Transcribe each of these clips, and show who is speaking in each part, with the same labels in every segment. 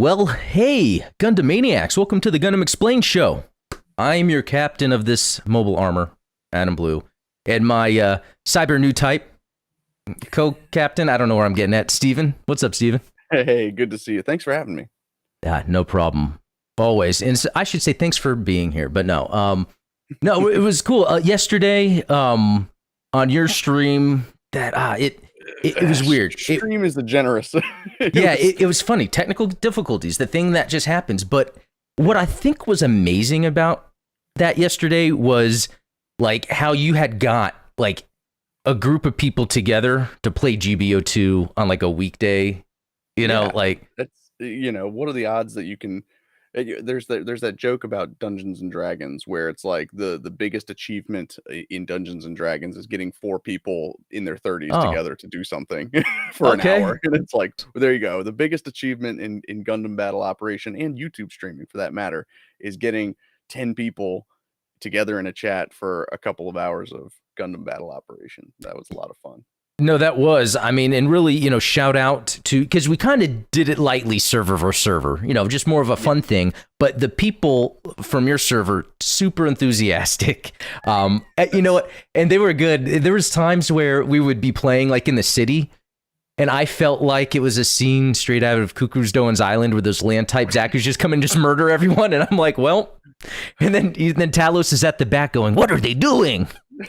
Speaker 1: Well, hey, Gundamaniacs, welcome to the Gundam Explained show. I'm your captain of this mobile armor, Adam Blue, and my cyber new type co-captain, I don't know where I'm getting at, Steven. What's up, Steven?
Speaker 2: Hey, good to see you. Thanks for having me.
Speaker 1: No problem. Always. And so I should say thanks for being here, but no. No, it was cool. Yesterday, on your stream, it was weird.
Speaker 2: Stream is the generous.
Speaker 1: It was funny. Technical difficulties, the thing that just happens. But what I think was amazing about that yesterday was like how you had got like a group of people together to play GBO2 on like a weekday. Like
Speaker 2: that's what are the odds that you can? There's that joke about Dungeons and Dragons where it's like the biggest achievement in Dungeons and Dragons is getting 4 people in their 30s together to do something for an hour, and it's like, well, there you go. The biggest achievement in Gundam Battle Operation and YouTube streaming, for that matter, is getting 10 people together in a chat for a couple of hours of Gundam Battle Operation. That was a lot of fun.
Speaker 1: No, that was, I mean, and really, shout out to, because we kind of did it lightly, server versus server, just more of a fun thing. But the people from your server, super enthusiastic, and they were good. There was times where we would be playing like in the city, and I felt like it was a scene straight out of Kuku's Doan's Island where those land type Zaku's just come and just murder everyone. And I'm like, well, and then Talos is at the back going, what are they doing?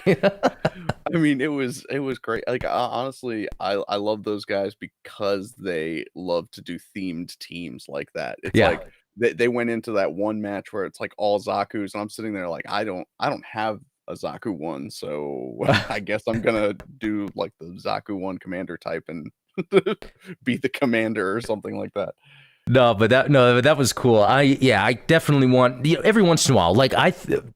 Speaker 2: I mean, it was great. Like, honestly, I love those guys because they love to do themed teams like that. It's like they went into that one match where it's like all Zaku's, and I'm sitting there like, I don't have a Zaku 1, so I guess I'm gonna do like the Zaku 1 commander type and be the commander or something like that.
Speaker 1: No, but that was cool. I definitely want, every once in a while, like I think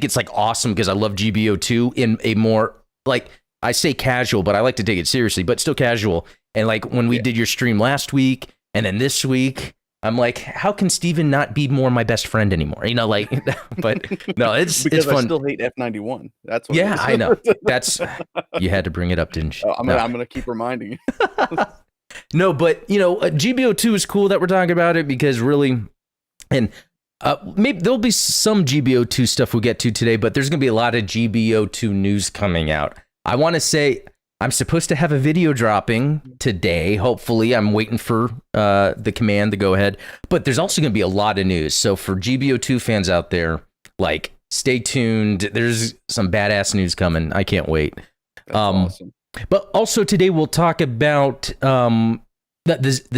Speaker 1: it's like awesome because I love GBO2 in a more, like, I say casual, but I like to take it seriously, but still casual. And like when we did your stream last week and then this week, I'm like, how can Steven not be more my best friend anymore? But no, it's fun.
Speaker 2: I still hate F91. That's what
Speaker 1: I know. You had to bring it up, didn't you?
Speaker 2: I'm gonna keep reminding you.
Speaker 1: No, but GBO2 is cool that we're talking about it because really, and maybe there'll be some GBO2 stuff we'll get to today, but there's gonna be a lot of GBO2 news coming out. I want to say I'm supposed to have a video dropping today. Hopefully, I'm waiting for the command to go ahead. But there's also gonna be a lot of news. So for GBO2 fans out there, like, stay tuned. There's some badass news coming. I can't wait.
Speaker 2: That's awesome.
Speaker 1: But also today we'll talk about the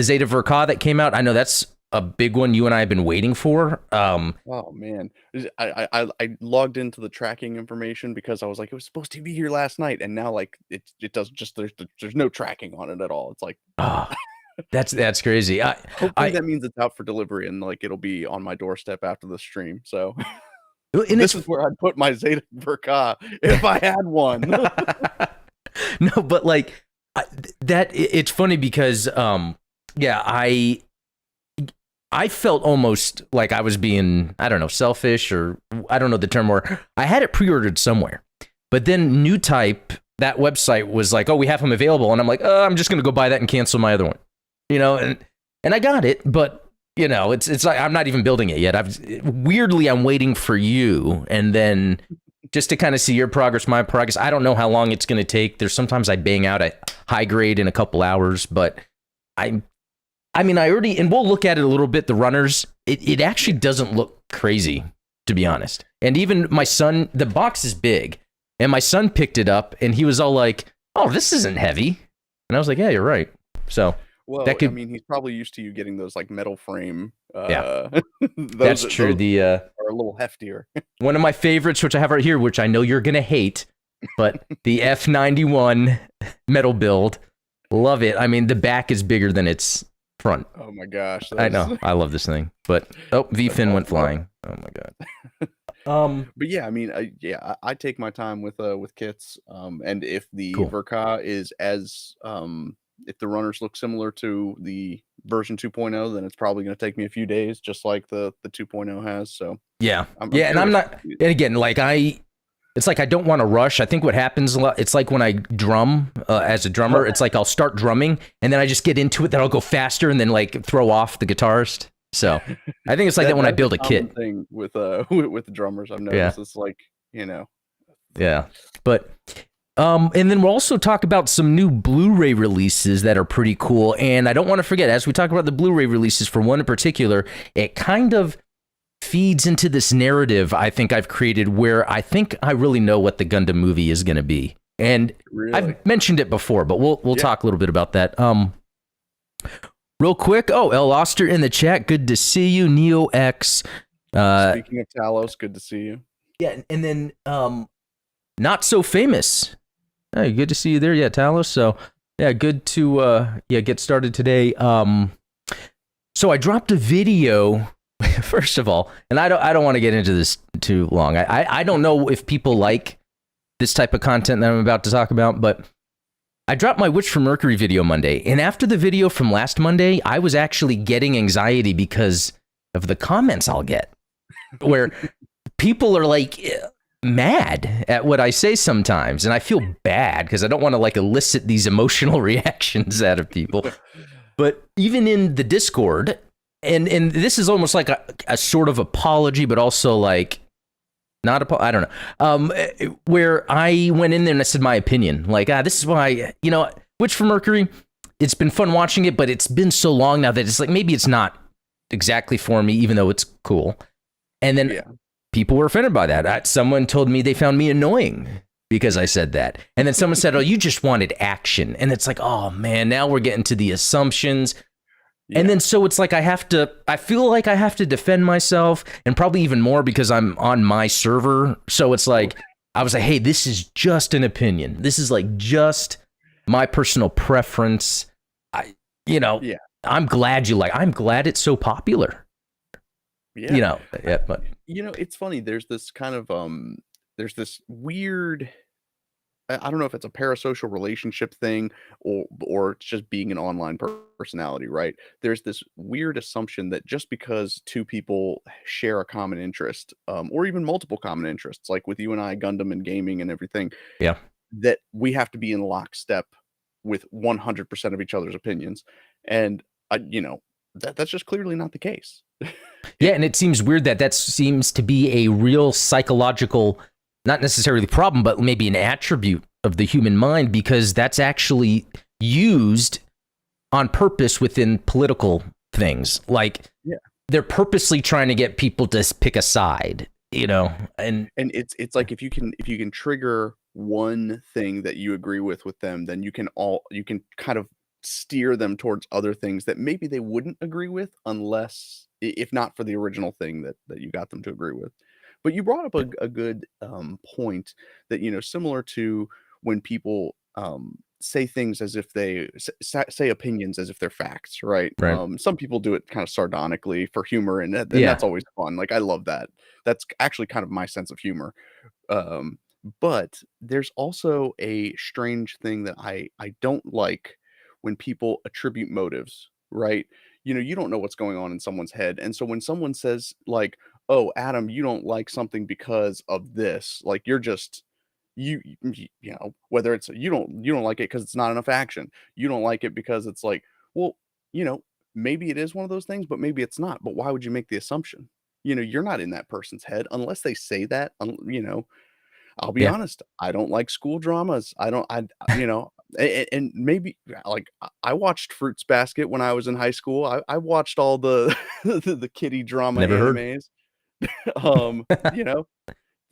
Speaker 1: Zeta Verka that came out. I know that's a big one you and I have been waiting for.
Speaker 2: Oh man, I logged into the tracking information because I was like, it was supposed to be here last night, and now like it does just there's no tracking on it at all. It's like
Speaker 1: that's crazy.
Speaker 2: Hopefully that means it's out for delivery and like it'll be on my doorstep after the stream. So
Speaker 1: and
Speaker 2: this is where I'd put my Zeta Verka if I had one.
Speaker 1: No, but like it's funny because I felt almost like I was being, I don't know, selfish, or I don't know the term, or I had it pre-ordered somewhere, but then New Type, that website was like, oh, we have them available, and I'm like, I'm just gonna go buy that and cancel my other one, and I got it, but it's like I'm not even building it yet. I'm waiting for you, and then just to kind of see your progress, my progress. I don't know how long it's going to take. There's sometimes I bang out at high grade in a couple hours, but I mean, I already, and we'll look at it a little bit, the runners, it actually doesn't look crazy, to be honest. And even my son, the box is big, and my son picked it up, and he was all like, oh, this isn't heavy. And I was like, yeah, you're right. So,
Speaker 2: well, I mean, he's probably used to you getting those like metal frame.
Speaker 1: That's true.
Speaker 2: Those are a little heftier.
Speaker 1: One of my favorites, which I have right here, which I know you're gonna hate, but the F91 metal build, love it. I mean, the back is bigger than its front.
Speaker 2: Oh my gosh!
Speaker 1: I know, I love this thing. But V-fin went flying. Oh my god.
Speaker 2: But yeah, I mean, I take my time with kits. And if the Verka is as if the runners look similar to the version 2.0, then it's probably going to take me a few days, just like the 2.0 has. So
Speaker 1: and I'm not. And again, like it's like I don't want to rush. I think what happens a lot, it's like when I drum as a drummer, it's like I'll start drumming and then I just get into it, then I'll go faster and then like throw off the guitarist. So I think it's like that when I build a kit.
Speaker 2: Thing with the drummers, I've noticed. It's like,
Speaker 1: Yeah. But and then we'll also talk about some new Blu-ray releases that are pretty cool. And I don't want to forget, as we talk about the Blu-ray releases, for one in particular, it kind of feeds into this narrative I think I've created where I think I really know what the Gundam movie is going to be. And I've mentioned it before, but we'll talk a little bit about that. Real quick. Oh, El Oster in the chat. Good to see you. Neo X.
Speaker 2: Speaking of Talos, good to see you.
Speaker 1: Yeah. And then Not So Famous. Hey, good to see you there. Yeah, Talos. So yeah, good to get started today. So I dropped a video. First of all, and I don't want to get into this too long. I don't know if people like this type of content that I'm about to talk about, but I dropped my Witch from Mercury video Monday, and after the video from last Monday, I was actually getting anxiety because of the comments I'll get, where people are like mad at what I say sometimes, and I feel bad because I don't want to like elicit these emotional reactions out of people. But even in the Discord, and this is almost like a sort of apology, but also like not I don't know, where I went in there and I said my opinion, like, this is why, Witch from Mercury, it's been fun watching it, but it's been so long now that it's like, maybe it's not exactly for me, even though it's cool. And then people were offended by that. Someone told me they found me annoying because I said that. And then someone said, oh, you just wanted action. And it's like, oh man, now we're getting to the assumptions. Yeah. And then so it's like I feel like I have to defend myself, and probably even more because I'm on my server. So it's like, I was like, hey, this is just an opinion. This is like just my personal preference. I'm glad I'm glad it's so popular.
Speaker 2: Yeah.
Speaker 1: But
Speaker 2: it's funny. There's this kind of, there's this weird, I don't know if it's a parasocial relationship thing or it's just being an online personality, right? There's this weird assumption that just because two people share a common interest, or even multiple common interests, like with you and I, Gundam and gaming and everything, that we have to be in lockstep with 100% of each other's opinions. And, that's just clearly not the case.
Speaker 1: Yeah, and it seems weird that seems to be a real psychological, not necessarily the problem, but maybe an attribute of the human mind, because that's actually used on purpose within political things. Like they're purposely trying to get people to pick a side, and
Speaker 2: it's like if you can trigger one thing that you agree with them, then you can kind of steer them towards other things that maybe they wouldn't agree with unless, if not for the original thing that you got them to agree with. But you brought up a good point that, similar to when people say things as if they say opinions as if they're facts, right? Some people do it kind of sardonically for humor, and that's always fun. Like, I love that. That's actually kind of my sense of humor. But there's also a strange thing that I don't like when people attribute motives, right? You don't know what's going on in someone's head. And so when someone says like, oh, Adam, you don't like something because of this, like you're just, whether it's, you don't like it because it's not enough action. You don't like it because it's like, well, maybe it is one of those things, but maybe it's not. But why would you make the assumption? You're not in that person's head unless they say that, I'll be honest. I don't like school dramas. And maybe like I watched Fruits Basket when I was in high school. I watched all the the kiddie drama animes.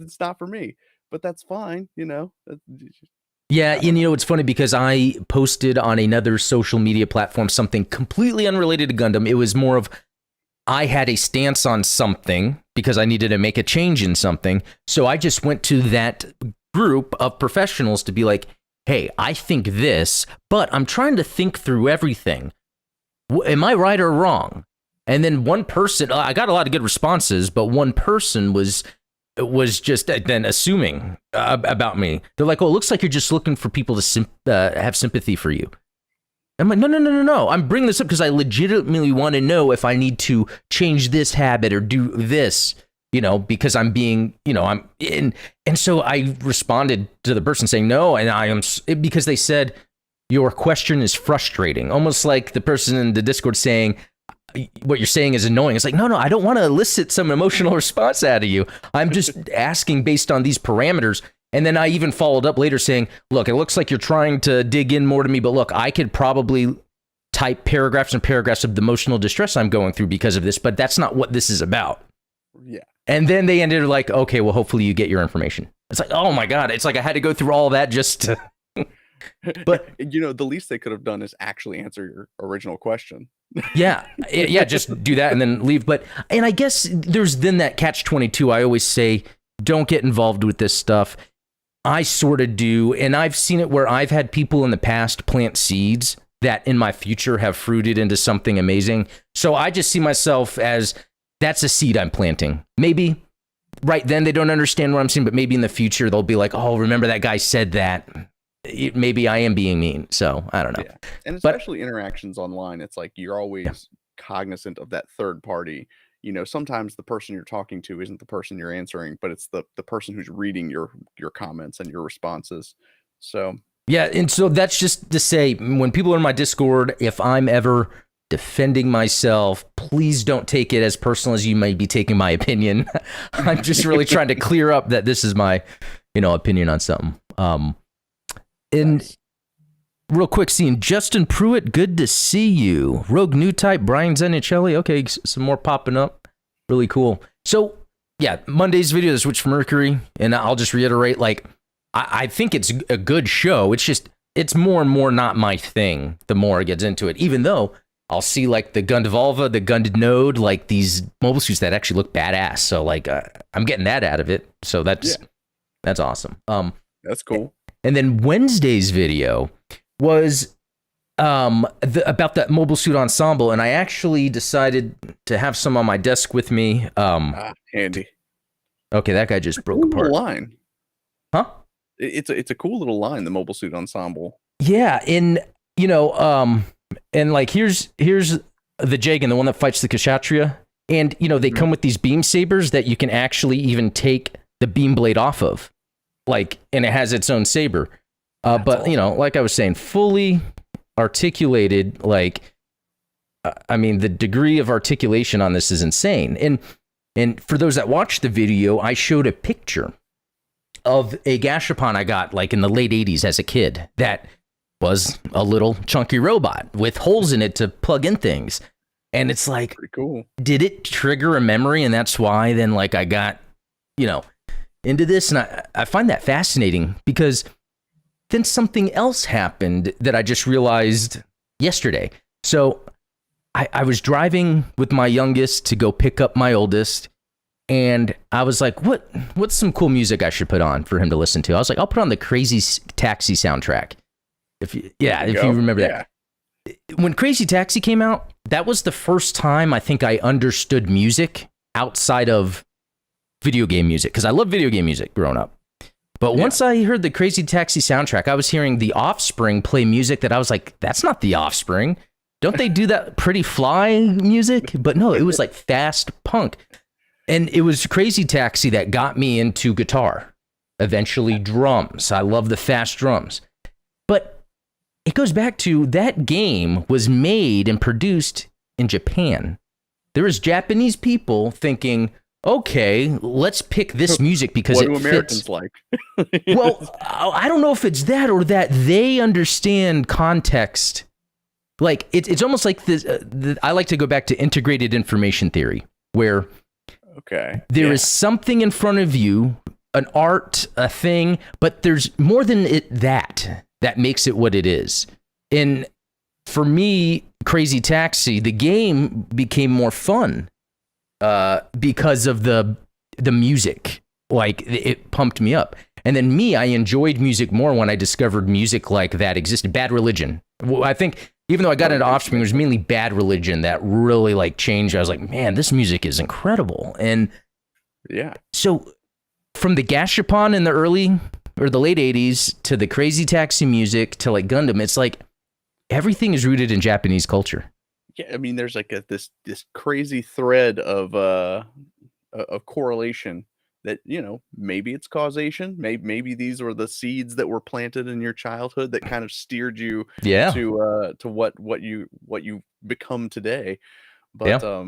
Speaker 2: It's not for me, but that's fine.
Speaker 1: Yeah, and it's funny because I posted on another social media platform something completely unrelated to Gundam. It was more of, I had a stance on something because I needed to make a change in something. So I just went to that group of professionals to be like, hey, I think this, but I'm trying to think through everything. Am I right or wrong? And then one person, I got a lot of good responses, but one person was just then assuming about me. They're like, oh, it looks like you're just looking for people to have sympathy for you. I'm like, no. I'm bringing this up because I legitimately want to know if I need to change this habit or do this, because I'm being, I'm in. And so I responded to the person saying no. And because they said, your question is frustrating, almost like the person in the Discord saying, what you're saying is annoying. It's like, no, I don't want to elicit some emotional response out of you. I'm just asking based on these parameters. And then I even followed up later saying, look, it looks like you're trying to dig in more to me, but look, I could probably type paragraphs and paragraphs of the emotional distress I'm going through because of this, but that's not what this is about.
Speaker 2: Yeah.
Speaker 1: And then they ended like, okay, well, hopefully you get your information. It's like, oh my God. It's like I had to go through all that just to... But
Speaker 2: the least they could have done is actually answer your original question.
Speaker 1: yeah, just do that and then leave. And I guess there's then that catch-22. I always say, don't get involved with this stuff. I sort of do, and I've seen it where I've had people in the past plant seeds that in my future have fruited into something amazing. So I just see myself as, that's a seed I'm planting. Maybe right then they don't understand what I'm saying, but maybe in the future they'll be like, oh, remember that guy said that. Maybe I am being mean, so I don't know.
Speaker 2: Yeah. And especially interactions online, it's like you're always cognizant of that third party. Sometimes the person you're talking to isn't the person you're answering, but it's the person who's reading your comments and your responses. So
Speaker 1: yeah, and so that's just to say, when people are in my Discord, if I'm ever defending myself, please don't take it as personal as you may be taking my opinion. I'm just really trying to clear up that this is my, opinion on something. And real quick, seeing Justin Pruitt, good to see you. Rogue New Type, Brian Zanicelli. Okay, some more popping up. Really cool. So, yeah, Monday's video, The Switch for Mercury. And I'll just reiterate, I think it's a good show. It's more and more not my thing the more it gets into it. Even though I'll see, the Gundam, the Gundam Node, these mobile suits that actually look badass. So, I'm getting that out of it. So that's awesome.
Speaker 2: That's cool.
Speaker 1: And then Wednesday's video was about that mobile suit ensemble, and I actually decided to have some on my desk with me.
Speaker 2: Handy.
Speaker 1: Okay, that guy just broke apart.
Speaker 2: Line,
Speaker 1: huh?
Speaker 2: It's a cool little line, the mobile suit ensemble.
Speaker 1: Yeah, and and here's the Jagan, the one that fights the Kshatriya, and they come with these beam sabers that you can actually even take the beam blade off of. And it has its own saber. But, awesome. Like I was saying, fully articulated, the degree of articulation on this is insane. And for those that watched the video, I showed a picture of a Gashapon I got, in the late 80s as a kid, that was a little chunky robot with holes in it to plug in things. And it's
Speaker 2: pretty cool.
Speaker 1: Did it trigger a memory? And that's why then, I got, into this, and I find that fascinating because then something else happened that I just realized yesterday. So I was driving with my youngest to go pick up my oldest, and I was like, what's some cool music I should put on for him to listen to? I was like, I'll put on the Crazy Taxi soundtrack. If you remember that. When Crazy Taxi came out, that was the first time I think I understood music outside of video game music, because I love video game music growing up. But once I heard the Crazy Taxi soundtrack, I was hearing The Offspring play music that I was like, that's not The Offspring. Don't they do that Pretty Fly music? But no, it was fast punk. And it was Crazy Taxi that got me into guitar. Eventually drums. I love the fast drums. But it goes back to that game was made and produced in Japan. There was Japanese people thinking, okay, let's pick this music because it fits. What do Americans
Speaker 2: like?
Speaker 1: Well, I don't know if it's that or that they understand context. It's almost like this. I like to go back to integrated information theory, where there is something in front of you, an art, a thing, but there's more than that makes it what it is. And for me, Crazy Taxi, the game became more fun. Because of the music, it pumped me up. And then I enjoyed music more when I discovered music like that existed. Bad Religion. I think even though I got into Offspring, it was mainly Bad Religion that really changed. I was like, man, this music is incredible. And so from the Gashapon in the early or the late 80s to the Crazy Taxi music to Gundam, it's everything is rooted in Japanese culture.
Speaker 2: Yeah, I mean, there's this crazy thread of a correlation that, maybe it's causation. Maybe these were the seeds that were planted in your childhood that kind of steered you
Speaker 1: Yeah.
Speaker 2: to what you become today.
Speaker 1: Yeah.
Speaker 2: But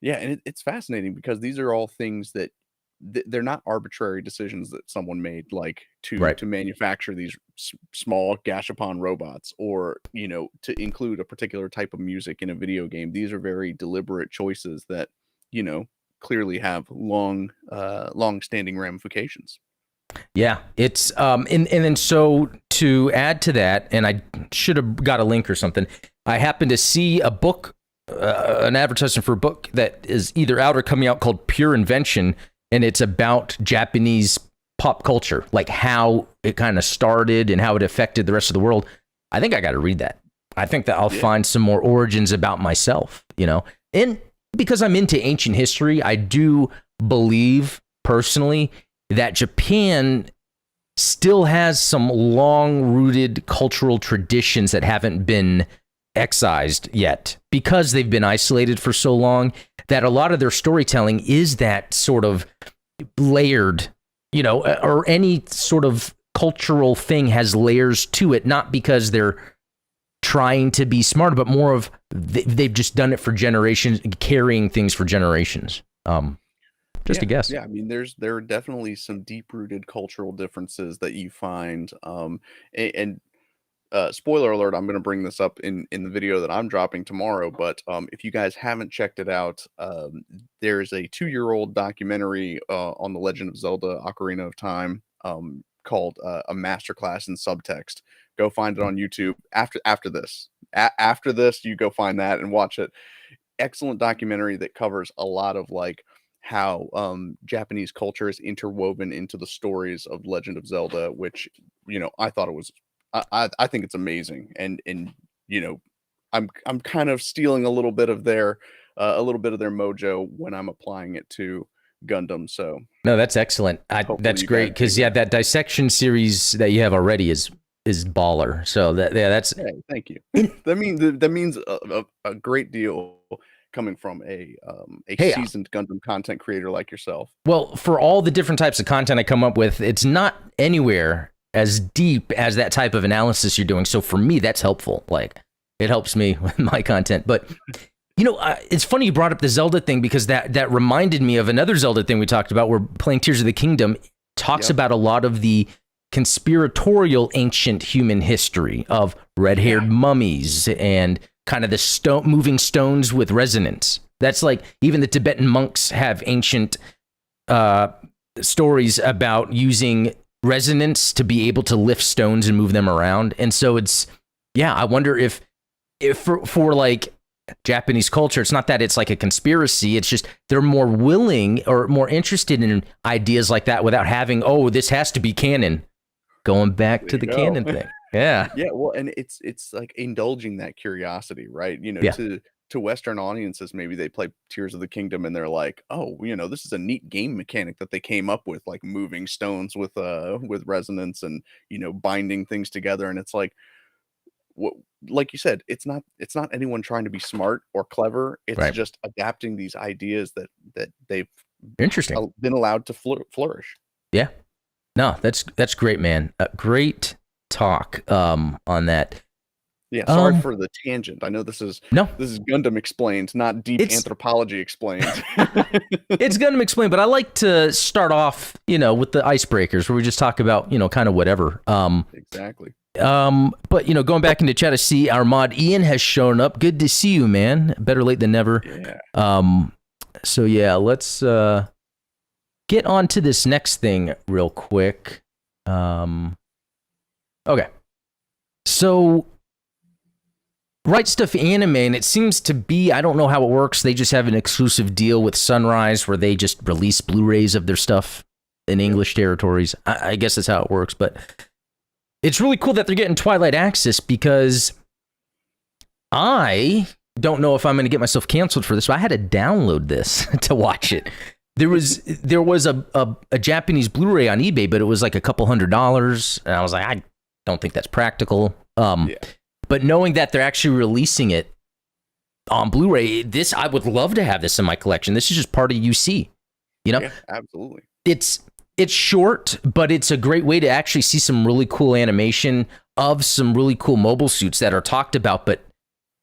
Speaker 2: yeah, and it's fascinating because these are all things that they're not arbitrary decisions that someone made, like
Speaker 1: Right.
Speaker 2: to manufacture these small gashapon robots, or to include a particular type of music in a video game. These are very deliberate choices that you know clearly have long standing ramifications.
Speaker 1: Yeah, it's and then so to add to that, and I should have got a link or something. I happened to see a book, an advertisement for a book that is either out or coming out called Pure Invention, and it's about Japanese pop culture, like how it kind of started and how it affected the rest of the world. I think I got to read that. I think that I'll find some more origins about myself, and because I'm into ancient history, I do believe personally that Japan still has some long-rooted cultural traditions that haven't been excised yet because they've been isolated for so long, that a lot of their storytelling is that sort of layered, or any sort of cultural thing has layers to it, not because they're trying to be smart, but more of they've just done it for generations, carrying things for generations. Just a guess.
Speaker 2: Yeah. I mean, there are definitely some deep rooted cultural differences that you find. And spoiler alert, I'm going to bring this up in the video that I'm dropping tomorrow. But if you guys haven't checked it out, there's a 2-year-old documentary on the Legend of Zelda: Ocarina of Time, called a masterclass in subtext. Go find it on YouTube after this. After this, you go find that and watch it. Excellent documentary that covers a lot of like how Japanese culture is interwoven into the stories of Legend of Zelda, which I thought it was. I think it's amazing, and I'm kind of stealing a little bit of their mojo when I'm applying it to Gundam. So
Speaker 1: No, that's excellent. That's great because that dissection series that you have already is baller. So that's
Speaker 2: hey, thank you. that means a great deal coming from a seasoned Gundam content creator like yourself.
Speaker 1: Well, for all the different types of content I come up with, it's not anywhere as deep as that type of analysis you're doing. So for me, that's helpful. Like it helps me with my content. But it's funny you brought up the Zelda thing because that reminded me of another Zelda thing we talked about. We're playing Tears of the Kingdom. Talks about a lot of the conspiratorial ancient human history of red-haired mummies and kind of the moving stones with resonance. That's like even the Tibetan monks have ancient stories about using resonance to be able to lift stones and move them around. And so I wonder if for like Japanese culture, it's not that it's like a conspiracy, it's just they're more willing or more interested in ideas like that without having, this has to be canon. Going back to the canon thing. Yeah.
Speaker 2: Yeah, well, and it's like indulging that curiosity, right? To Western audiences, maybe they play Tears of the Kingdom and they're like, this is a neat game mechanic that they came up with, like moving stones with resonance and binding things together. And it's like, what, like you said, it's not anyone trying to be smart or clever. It's just adapting these ideas that they've been allowed to flourish.
Speaker 1: Yeah. No, that's great, man. Great talk on that.
Speaker 2: Yeah, sorry for the tangent. I know this is Gundam explained, not deep anthropology explained.
Speaker 1: It's Gundam explained, but I like to start off, with the icebreakers where we just talk about, kind of whatever.
Speaker 2: Exactly.
Speaker 1: But going back into chat, I see our mod Ian has shown up. Good to see you, man. Better late than never.
Speaker 2: Yeah.
Speaker 1: So yeah, let's get on to this next thing real quick. Okay. So Right Stuff Anime, and it seems to be, I don't know how it works. They just have an exclusive deal with Sunrise where they just release Blu-rays of their stuff in English territories. I guess that's how it works, but it's really cool that they're getting Twilight Access because I don't know if I'm going to get myself canceled for this, but I had to download this to watch it. There was a Japanese Blu-ray on eBay, but it was like a couple $100, and I was like, I don't think that's practical. But knowing that they're actually releasing it on Blu-ray, I would love to have this in my collection. This is just part of UC. You know,
Speaker 2: Yeah, absolutely.
Speaker 1: it's short, but it's a great way to actually see some really cool animation of some really cool mobile suits that are talked about, but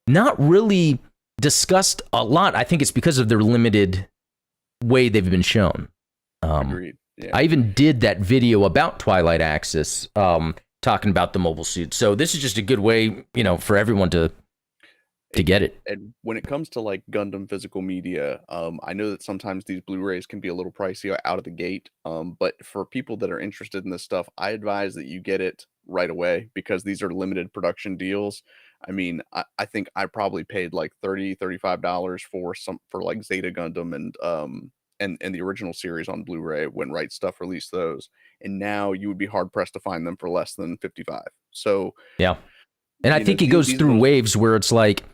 Speaker 1: not really discussed a lot. I think it's because of their limited way they've been shown.
Speaker 2: Agreed. Yeah.
Speaker 1: I even did that video about Twilight Axis, talking about the mobile suit. So this is just a good way, you know, for everyone to get it.
Speaker 2: And when it comes to like Gundam physical media, I know that sometimes these Blu-rays can be a little pricey out of the gate. But for people that are interested in this stuff, I advise that you get it right away because these are limited production deals. I mean, I think I probably paid like $35 for like Zeta Gundam and the original series on Blu-ray when Right Stuff released those. And now you would be hard pressed to find them for less than 55. So
Speaker 1: yeah. And I think it goes through waves where it's like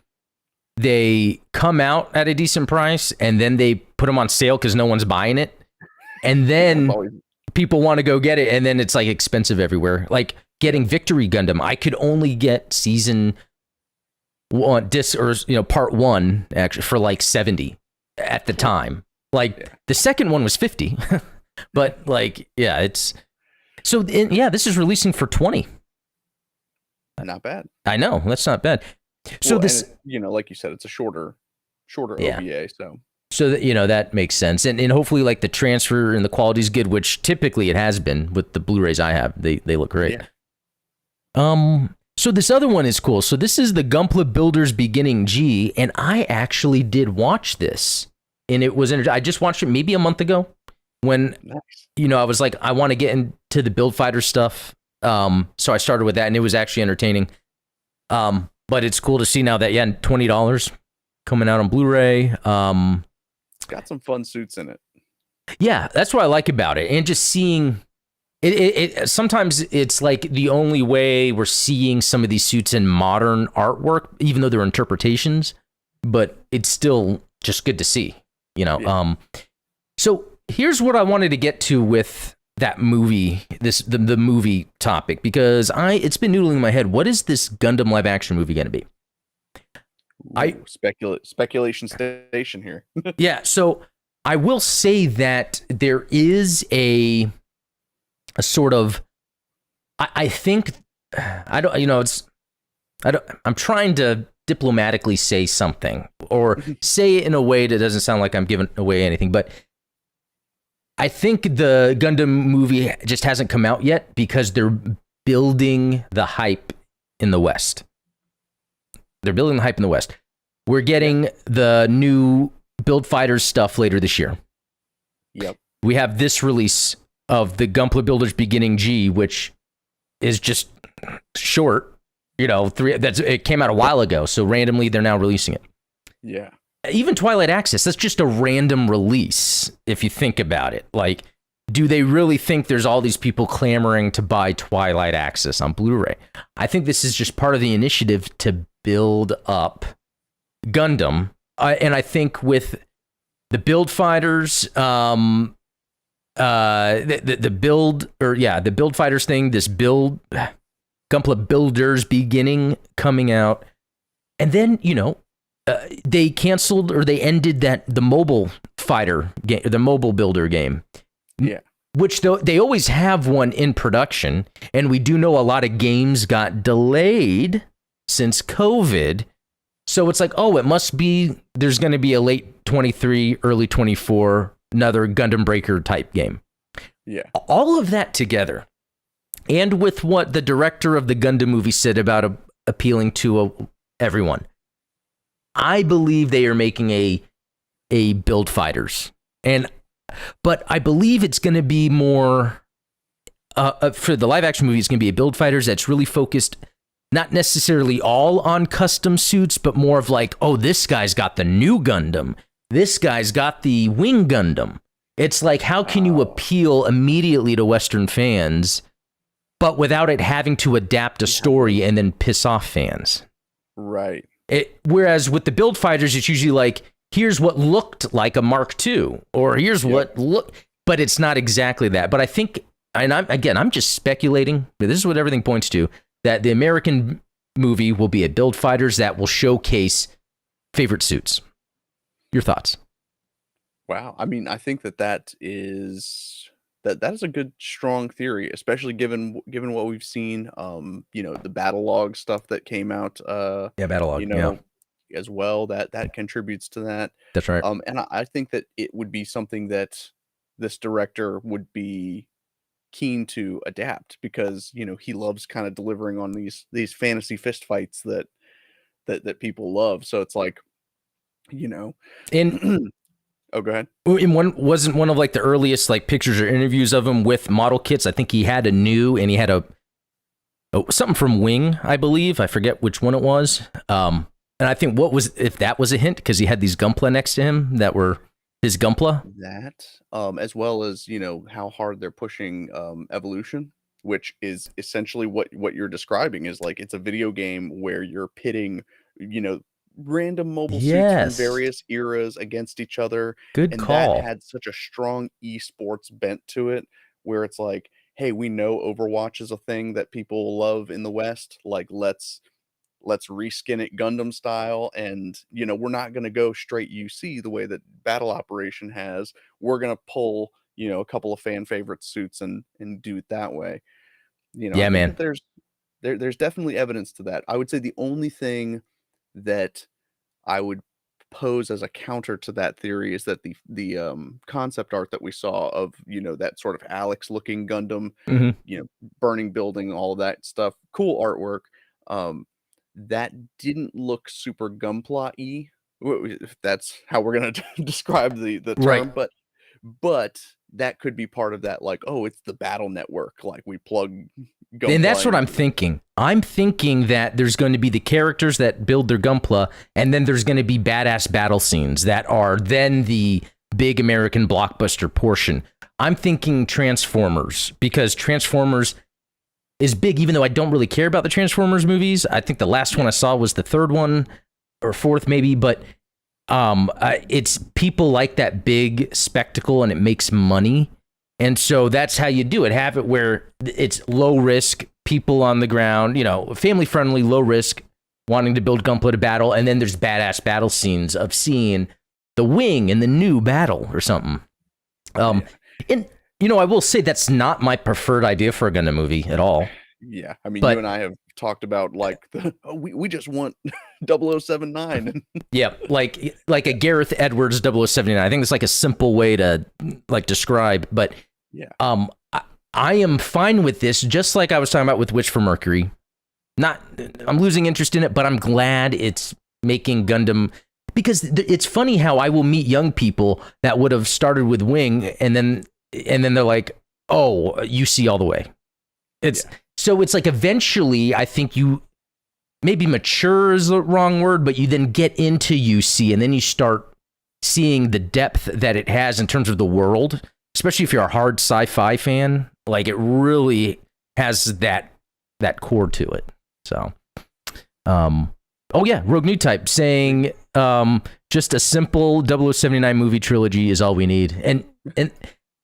Speaker 1: they come out at a decent price and then they put them on sale because no one's buying it. And then people want to go get it. And then it's like expensive everywhere. Like getting Victory Gundam, I could only get season one part one actually for like 70 at the time. Like the second one was 50, but like, yeah, it's so this is releasing for 20.
Speaker 2: Not bad.
Speaker 1: I know that's not bad. So
Speaker 2: like you said, it's a shorter OVA.
Speaker 1: So that, that makes sense. And hopefully like the transfer and the quality is good, which typically it has been with the Blu-rays I have. They look great. Yeah. So this other one is cool. So this is the Gunpla Builders Beginning G, and I actually did watch this, and it was I just watched it maybe a month ago when I was like, I want to get into the Build Fighter stuff. So I started with that, and it was actually entertaining. But it's cool to see now that $20 coming out on Blu-ray.
Speaker 2: It's got some fun suits in it.
Speaker 1: Yeah, that's what I like about it, and just seeing. It sometimes it's like the only way we're seeing some of these suits in modern artwork, even though they're interpretations, but it's still just good to see, Yeah. So here's what I wanted to get to with that movie, the movie topic, because it's been noodling in my head. What is this Gundam live action movie going to be?
Speaker 2: Speculation station here.
Speaker 1: Yeah. So I will say that there is a sort of, I think, I'm trying to diplomatically say something or say it in a way that doesn't sound like I'm giving away anything, but I think the Gundam movie just hasn't come out yet because they're building the hype in the West. They're building the hype in the West. We're getting the new Build Fighters stuff later this year.
Speaker 2: Yep.
Speaker 1: We have this release of the Gunpla Builders Beginning G, which is just short, it came out a while ago. So randomly they're now releasing it.
Speaker 2: Yeah.
Speaker 1: Even Twilight Axis, that's just a random release. If you think about it, like, do they really think there's all these people clamoring to buy Twilight Axis on Blu-ray? I think this is just part of the initiative to build up Gundam. And I think with the Build Fighters, the Build Fighters thing, this Gunpla Builders Beginning coming out, and then they canceled or they ended the mobile fighter game, the mobile builder game.
Speaker 2: Yeah,
Speaker 1: which they always have one in production, and we do know a lot of games got delayed since COVID. So it's like, it must be there's going to be a late 23, early 24. Another Gundam Breaker type game.
Speaker 2: Yeah.
Speaker 1: All of that together, and with what the director of the Gundam movie said about appealing to everyone, I believe they are making a Build Fighters, but I believe it's going to be more for the live action movie. It's going to be a Build Fighters that's really focused, not necessarily all on custom suits, but more of like, this guy's got the new Gundam. This guy's got the Wing Gundam. It's like, how can you appeal immediately to Western fans, but without it having to adapt a story and then piss off fans?
Speaker 2: Right.
Speaker 1: Whereas with the Build Fighters, it's usually like, here's what looked like a Mark II, or here's what looked, but it's not exactly that. But I think, and I'm just speculating, but this is what everything points to, that the American movie will be a Build Fighters that will showcase favorite suits. Your thoughts?
Speaker 2: Wow. I mean, I think that is that is a good strong theory, especially given what we've seen. The battle log stuff that came out,
Speaker 1: Yeah, battle
Speaker 2: you
Speaker 1: log. Yeah,
Speaker 2: know, as well. That contributes to that.
Speaker 1: that's right.
Speaker 2: And I think that it would be something that this director would be keen to adapt because he loves kind of delivering on these fantasy fist fights that people love. So it's like, you know,
Speaker 1: And
Speaker 2: oh, go ahead.
Speaker 1: in one of like the earliest like pictures or interviews of him with model kits, I think he had a new and he had something from Wing, I believe. I forget which one it was. And I think if that was a hint because he had these Gunpla next to him that were his Gunpla.
Speaker 2: That, as well as, how hard they're pushing, evolution, which is essentially what you're describing is like it's a video game where you're pitting, you know, random mobile suits from
Speaker 1: Yes,
Speaker 2: various eras against each other,
Speaker 1: good
Speaker 2: and that
Speaker 1: call.
Speaker 2: had such a strong esports bent to it, where it's like, "Hey, we know Overwatch is a thing that people love in the West, like, let's reskin it Gundam style, and we're not going to go straight UC the way that Battle Operation has. We're going to pull a couple of fan favorite suits and do it that way. I
Speaker 1: Yeah,
Speaker 2: think that
Speaker 1: man.
Speaker 2: there's definitely evidence to that. I would say the only thing that I would pose as a counter to that theory is that the concept art that we saw of that sort of Alex looking Gundam,
Speaker 1: Hmm.
Speaker 2: burning building, all of that stuff, cool artwork. um that didn't look super Gunpla-y, if that's how we're gonna describe the
Speaker 1: Right.
Speaker 2: term, but that could be part of that, like, "Oh, it's the battle network," like, we plug
Speaker 1: And that's
Speaker 2: Gunpla
Speaker 1: what I'm
Speaker 2: into it.
Speaker 1: thinking. I'm thinking that there's going to be the characters that build their Gunpla, and then there's going to be badass battle scenes that are then the big American blockbuster portion. I'm thinking Transformers because Transformers is big, even though I don't really care about the Transformers movies. I think the last one
Speaker 2: Yeah.
Speaker 1: I saw was the third one or fourth, maybe, but it's people like that big spectacle and it makes money. And so that's how you do it. Have it where it's low risk, people on the ground, family friendly, low risk, wanting to build Gunpla to battle. And then there's badass battle scenes of seeing the Wing in the new battle or something.
Speaker 2: Yeah.
Speaker 1: And, I will say that's not my preferred idea for a Gundam movie at all.
Speaker 2: Yeah, I mean, you
Speaker 1: But
Speaker 2: and I have talked about, like, "Oh, we just want 0079."
Speaker 1: yeah, like a Gareth Edwards 0079. I think it's like a simple way to like describe, but
Speaker 2: Yeah.
Speaker 1: I am fine with this, just like I was talking about with Witch for Mercury. Not, I'm losing interest in it, but I'm glad it's making Gundam because it's funny how I will meet young people that would have started with Wing and then they're like, oh, you see all the way. It's
Speaker 2: Yeah.
Speaker 1: so it's like eventually I think you maybe mature is the wrong word, but you then get into UC and then you start seeing the depth that it has in terms of the world, especially if you're a hard sci-fi fan. Like it really has that core to it. So, oh yeah, Rogue New Type saying just a simple 0079 movie trilogy is all we need.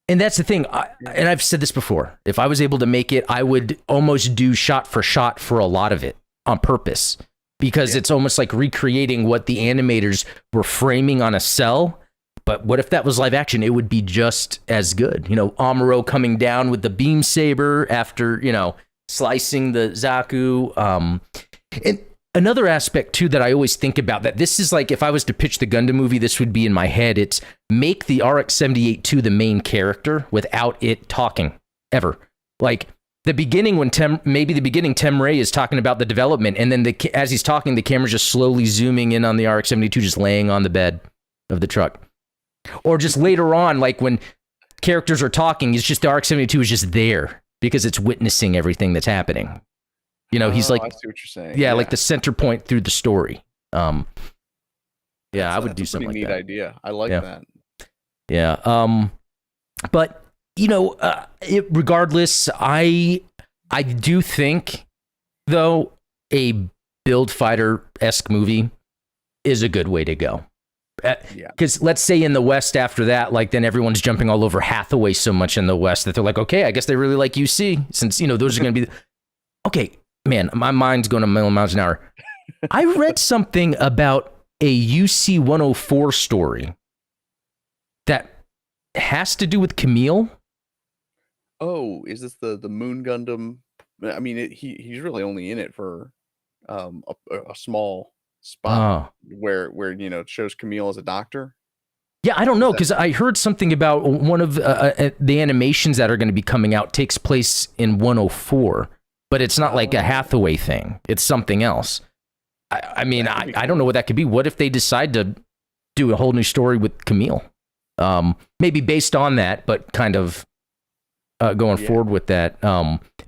Speaker 1: And that's the thing. And I've said this before. If I was able to make it, I would almost do shot for a lot of it on purpose because it's almost like recreating what the animators were framing on a cell. But what if that was live action? It would be just as good. Amuro coming down with the beam saber after, slicing the Zaku. And another aspect too that I always think about that this is like if I was to pitch the Gundam movie, this would be in my head. It's make the RX-78-2 the main character without it talking ever. Like the beginning when Tem Ray is talking about the development, and then as he's talking, the camera's just slowly zooming in on the RX-72 just laying on the bed of the truck. Or just later on, like when characters are talking, it's just the RX-72 is just there because it's witnessing everything that's happening. He's like,
Speaker 2: I see what you're saying.
Speaker 1: yeah, like the center point through the story. Yeah, I would do
Speaker 2: That's a
Speaker 1: something
Speaker 2: pretty
Speaker 1: like
Speaker 2: neat
Speaker 1: that.
Speaker 2: idea. I like
Speaker 1: Yeah.
Speaker 2: that.
Speaker 1: Yeah. But regardless, I do think though a build fighter-esque movie is a good way to go.
Speaker 2: Yeah.
Speaker 1: Because let's say in the West after that, like then everyone's jumping all over Hathaway so much in the West that they're like, okay, I guess they really like UC since those are going to be okay. Man, my mind's going a million miles an hour. I read something about a UC 104 story that has to do with Camille.
Speaker 2: Oh, is this the Moon Gundam? I mean, he's really only in it for a small spot
Speaker 1: Oh.
Speaker 2: where it shows Camille as a doctor.
Speaker 1: Yeah, I don't know,
Speaker 2: Is that
Speaker 1: because I heard something about one of the animations that are going to be coming out takes place in 104, but it's not like a Hathaway thing. It's something else. I mean, I don't know what that could be. What if they decide to do a whole new story with Camille? Maybe based on that, but kind of going forward with that,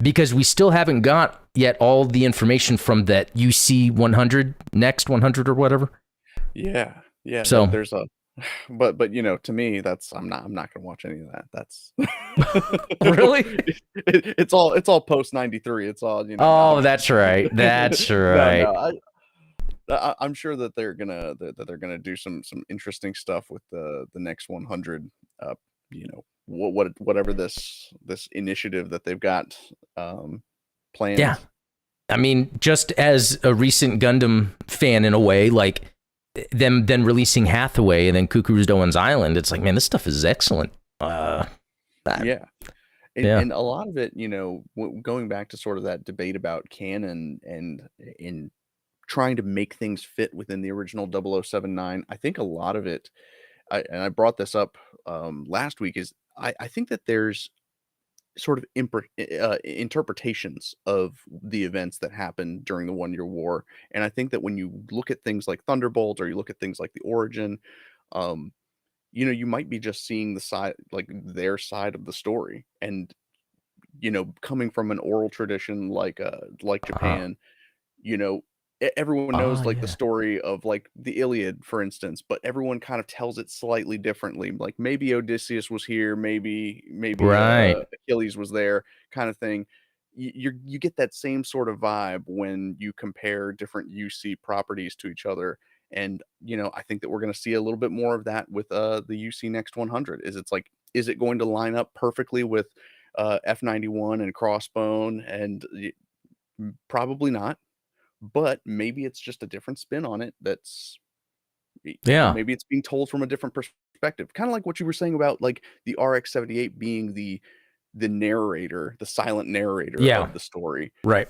Speaker 1: because we still haven't got yet all the information from that UC 100, next 100 or whatever.
Speaker 2: Yeah.
Speaker 1: So
Speaker 2: there's a, but to me, that's I'm not gonna watch any of that. That's
Speaker 1: really,
Speaker 2: it's all post 93. It's all
Speaker 1: Oh, that's right. That's right.
Speaker 2: I'm sure that they're gonna do some interesting stuff with the next 100. Whatever this initiative that they've got planned.
Speaker 1: Yeah, I mean, just as a recent Gundam fan, in a way, like them then releasing Hathaway and then Kukuru's Doan's Island, it's like, man, this stuff is excellent.
Speaker 2: And a lot of it, going back to sort of that debate about canon and in trying to make things fit within the original 0079, I think a lot of it, I brought this up last week, is I think that there's sort of interpretations of the events that happened during the 1 Year War. And I think that when you look at things like Thunderbolt, or you look at things like the Origin, you might be just seeing the side, like their side of the story. And, coming from an oral tradition like Japan, everyone knows the story of like the Iliad, for instance, but everyone kind of tells it slightly differently. Like maybe Odysseus was here, maybe Achilles was there, kind of thing. You get that same sort of vibe when you compare different UC properties to each other. And I think that we're going to see a little bit more of that with the UC Next 100. Is it going to line up perfectly with F91 and Crossbone? And probably not. But maybe it's just a different spin on it. Maybe it's being told from a different perspective, kind of like what you were saying about like the RX-78 being the narrator, the silent narrator of the story,
Speaker 1: right?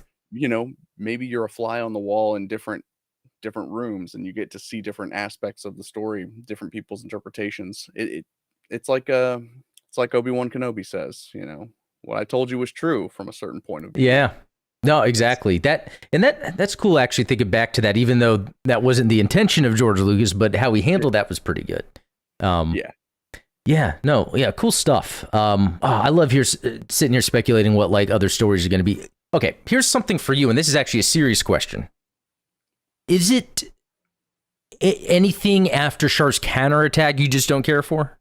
Speaker 2: Maybe you're a fly on the wall in different rooms, and you get to see different aspects of the story, different people's interpretations. It's like Obi-Wan Kenobi says, what I told you was true from a certain point of view.
Speaker 1: Yeah. No, exactly. That's cool, actually, thinking back to that, even though that wasn't the intention of George Lucas, but how he handled that was pretty good. Cool stuff. I love sitting here speculating what like other stories are going to be. Okay, here's something for you, and this is actually a serious question. Is it anything after Char's counterattack you just don't care for?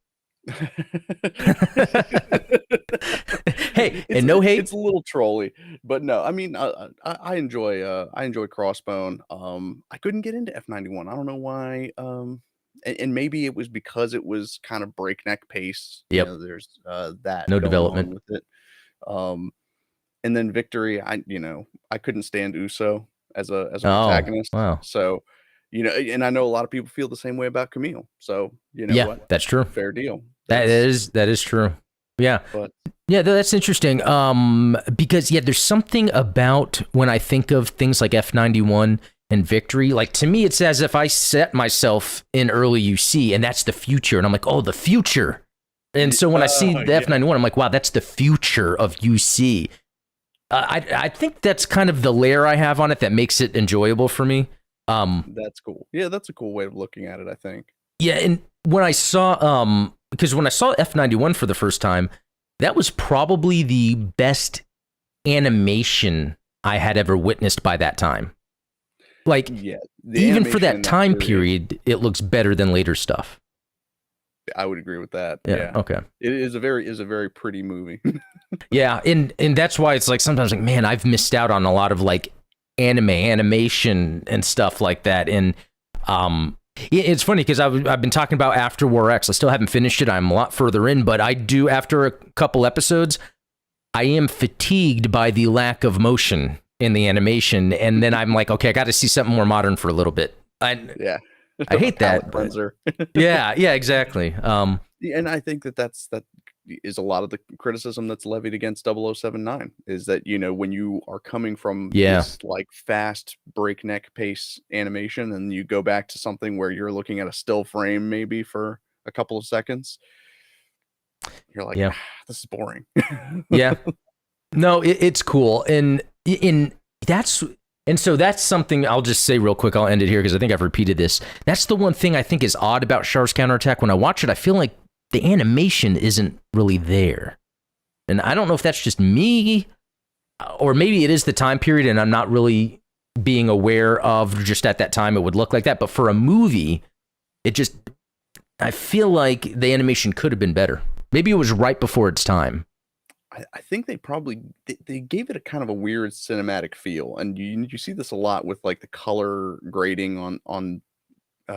Speaker 1: Hey, and no hate.
Speaker 2: It's a little trolly, but no. I mean, I enjoy Crossbone. I couldn't get into F91. I don't know why. And maybe it was because it was kind of breakneck pace.
Speaker 1: Yep.
Speaker 2: There's that
Speaker 1: no development
Speaker 2: with it. And then Victory. I couldn't stand Uso as a protagonist.
Speaker 1: Wow.
Speaker 2: So, and I know a lot of people feel the same way about Camille. So, what?
Speaker 1: That's true.
Speaker 2: Fair deal.
Speaker 1: That is true. Yeah.
Speaker 2: But
Speaker 1: that's interesting. Because there's something about when I think of things like F91 and Victory, like to me, it's as if I set myself in early UC and that's the future. And I'm like, oh, the future. And so when I see the F91, I'm like, wow, that's the future of UC. I think that's kind of the layer I have on it that makes it enjoyable for me.
Speaker 2: That's cool. Yeah, that's a cool way of looking at it, I think.
Speaker 1: Yeah, and when I saw because when I saw F91 for the first time, that was probably the best animation I had ever witnessed by that time. Like, even for that time period, it looks better than later stuff.
Speaker 2: I would agree with that.
Speaker 1: Yeah. Okay.
Speaker 2: It is a very pretty movie.
Speaker 1: Yeah, and that's why it's like sometimes like, man, I've missed out on a lot of like animation and stuff like that. And it's funny because I've been talking about After War X. I still haven't finished it. I'm a lot further in, but I do, after a couple episodes, I am fatigued by the lack of motion in the animation. And then I'm like, okay, I got to see something more modern for a little bit. I hate that.
Speaker 2: Cleanser.
Speaker 1: yeah, exactly.
Speaker 2: And I think that that is a lot of the criticism that's levied against 0079 is that, when you are coming from
Speaker 1: Yeah.
Speaker 2: this like fast breakneck pace animation and you go back to something where you're looking at a still frame maybe for a couple of seconds, you're like,
Speaker 1: Yeah.
Speaker 2: this is boring.
Speaker 1: Yeah. No, it's cool. And so that's something I'll just say real quick. I'll end it here because I think I've repeated this. That's the one thing I think is odd about Char's Counterattack. When I watch it, I feel like the animation isn't really there. And I don't know if that's just me or maybe it is the time period and I'm not really being aware of just at that time it would look like that. But for a movie, I feel like the animation could have been better. Maybe it was right before its time.
Speaker 2: I think they probably they gave it a kind of a weird cinematic feel, and you see this a lot with like the color grading on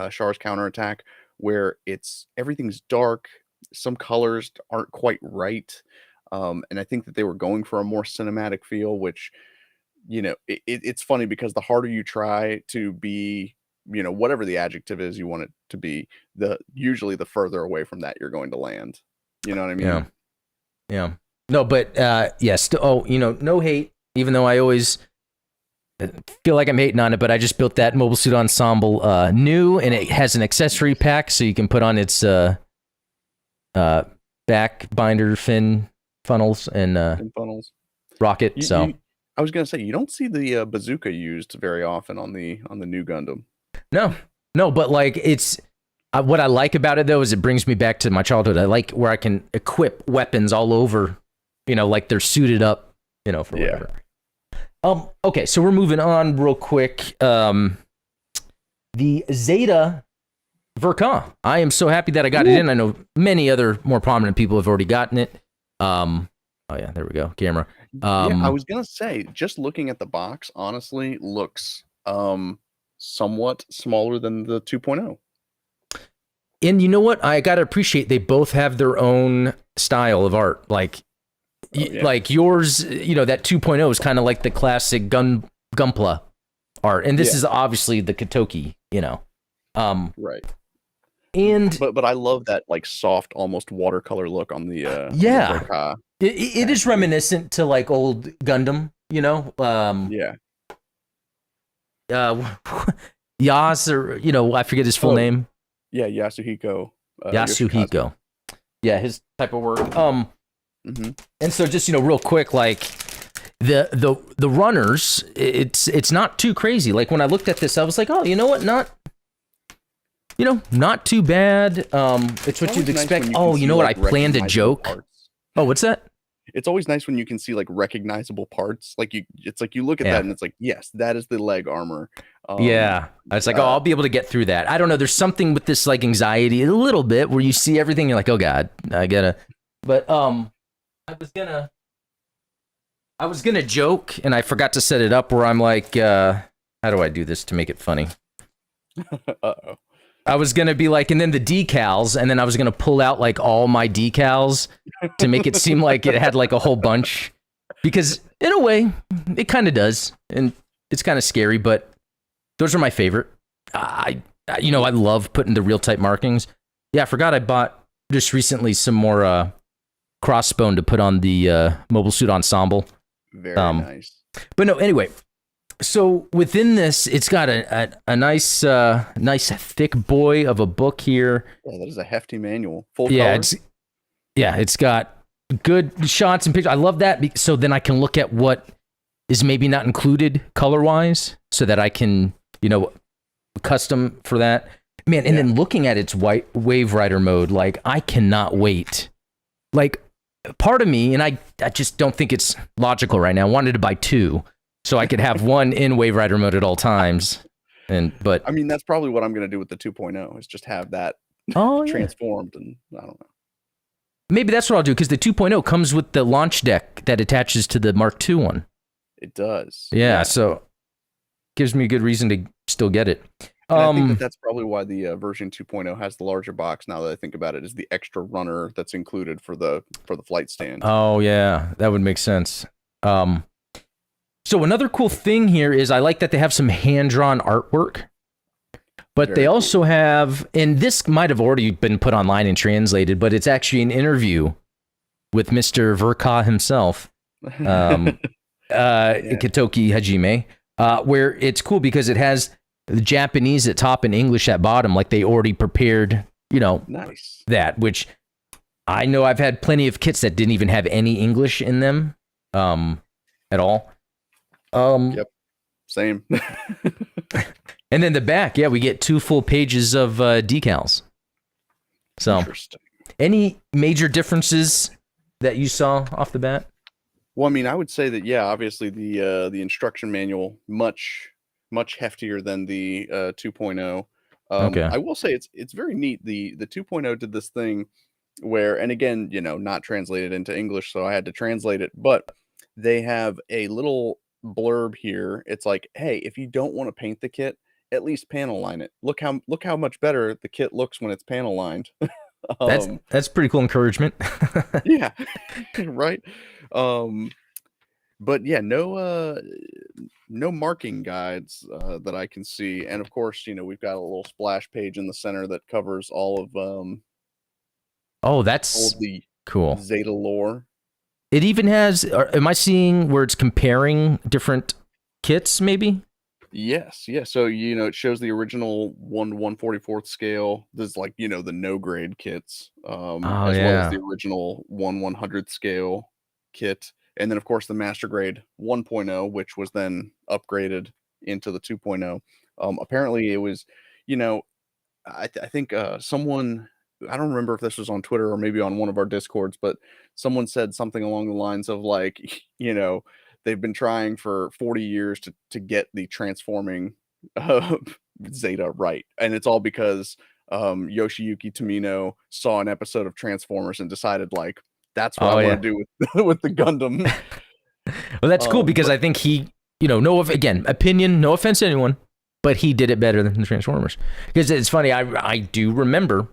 Speaker 2: Char's Counterattack, where everything's dark, some colors aren't quite right, and I think that they were going for a more cinematic feel, which it's funny because the harder you try to be, whatever the adjective is you want it to be, usually the further away from that you're going to land. You know what I mean?
Speaker 1: Yeah. No, but yes. No hate. Even though I always feel like I'm hating on it, but I just built that mobile suit ensemble new, and it has an accessory pack, so you can put on its back binder fin funnels and
Speaker 2: funnels
Speaker 1: rocket.
Speaker 2: I was gonna say you don't see the bazooka used very often on the new Gundam.
Speaker 1: No, but like it's. What I like about it though is it brings me back to my childhood. I like where I can equip weapons all over. Like they're suited up, for whatever. Okay, so we're moving on real quick. The Zeta Verka. I am so happy that I got it in. I know many other more prominent people have already gotten it. Oh yeah, there we go. Camera.
Speaker 2: I was gonna say, just looking at the box, honestly, looks somewhat smaller than the 2.0.
Speaker 1: And you know what? I gotta appreciate they both have their own style of art. Like yours, that 2.0 is kind of like the classic Gunpla art, and this is obviously the Katoki,
Speaker 2: right.
Speaker 1: And
Speaker 2: but I love that like soft, almost watercolor look on the
Speaker 1: it is reminiscent to like old Gundam, Yas, or I forget his full name.
Speaker 2: Yeah, Yasuhiko.
Speaker 1: Yasuhiko. Yeah, his type of work. And so just real quick, like the runners, it's not too crazy. Like when I looked at this, I was like, oh, you know what? Not too bad. It's what you'd expect. Oh, you know what? I planned a joke. Oh, what's that?
Speaker 2: It's always nice when you can see like recognizable parts. Like it's like you look at that and it's like, yes, that is the leg armor.
Speaker 1: It's like, I'll be able to get through that. I don't know. There's something with this like anxiety a little bit where you see everything. You're like, oh God, I gotta. But I was gonna joke and I forgot to set it up where I'm like, how do I do this to make it funny?
Speaker 2: Uh-oh.
Speaker 1: I was gonna be like, and then the decals, and then I was gonna pull out like all my decals to make it seem like it had like a whole bunch, because in a way it kind of does, and it's kind of scary, but those are my favorite. I love putting the real type markings. Yeah, I forgot I bought just recently some more crossbone to put on the mobile suit ensemble.
Speaker 2: Very nice.
Speaker 1: But no, anyway. So within this, it's got a nice thick boy of a book here.
Speaker 2: Yeah, that is a hefty manual. Full color.
Speaker 1: It's got good shots and pictures. I love that. So then I can look at what is maybe not included color-wise, so that I can, custom for that. Man, and then looking at its white Wave Rider mode, like I cannot wait. Like part of me, and I just don't think it's logical right now, wanted to buy two. So I could have one in Wave Rider mode at all times. But
Speaker 2: I mean, that's probably what I'm going to do with the 2.0 is just have that transformed. And I don't know.
Speaker 1: Maybe that's what I'll do, because the 2.0 comes with the launch deck that attaches to the Mark II one.
Speaker 2: It does.
Speaker 1: Yeah, so gives me a good reason to still get it.
Speaker 2: I think that's probably why the version 2.0 has the larger box. Now that I think about it, is the extra runner that's included for the flight stand.
Speaker 1: Oh yeah, that would make sense. So another cool thing here is I like that they have some hand-drawn artwork, But they
Speaker 2: Very cool.
Speaker 1: also have, and this might have already been put online and translated, but it's actually an interview with Mr. Verka himself,
Speaker 2: Yeah.
Speaker 1: Kitoki Hajime, where it's cool because it has the Japanese at top and English at bottom, like they already prepared,
Speaker 2: Nice.
Speaker 1: that, which I know I've had plenty of kits that didn't even have any English in them at all.
Speaker 2: Yep. Same.
Speaker 1: And then the back, yeah, we get 2 full pages of decals. So,
Speaker 2: Interesting.
Speaker 1: any major differences that you saw off the bat?
Speaker 2: Well, I mean, I would say that, yeah, obviously the instruction manual much heftier than the 2.0.
Speaker 1: Okay.
Speaker 2: I will say it's very neat. The 2.0 did this thing where, and again, not translated into English, so I had to translate it, but they have a little blurb here. It's like, hey, if you don't want to paint the kit, at least panel line it. Look how much better the kit looks when it's panel lined.
Speaker 1: That's pretty cool encouragement.
Speaker 2: Yeah, right. Um, but yeah, no marking guides that I can see, and of course, we've got a little splash page in the center that covers all of
Speaker 1: Oh, that's
Speaker 2: the
Speaker 1: cool.
Speaker 2: Zeta lore.
Speaker 1: It even has, am I seeing where it's comparing different kits, maybe?
Speaker 2: Yes, yeah. So it shows the original 1/144th scale. There's like the no grade kits,
Speaker 1: Oh,
Speaker 2: as well as
Speaker 1: yeah.
Speaker 2: the original 1/100th scale kit, and then of course the master grade 1.0, which was then upgraded into the 2.0. Apparently, it was, you know, I think someone, I don't remember if this was on Twitter or maybe on one of our discords, but someone said something along the lines of like, they've been trying for 40 years to get the transforming uh, Zeta right, and it's all because Yoshiyuki Tomino saw an episode of Transformers and decided like that's what
Speaker 1: Oh,
Speaker 2: I
Speaker 1: yeah.
Speaker 2: want to do with the Gundam.
Speaker 1: Well, that's cool because
Speaker 2: But
Speaker 1: I think he, again, opinion, no offense to anyone, but he did it better than the Transformers. Because it's funny, I do remember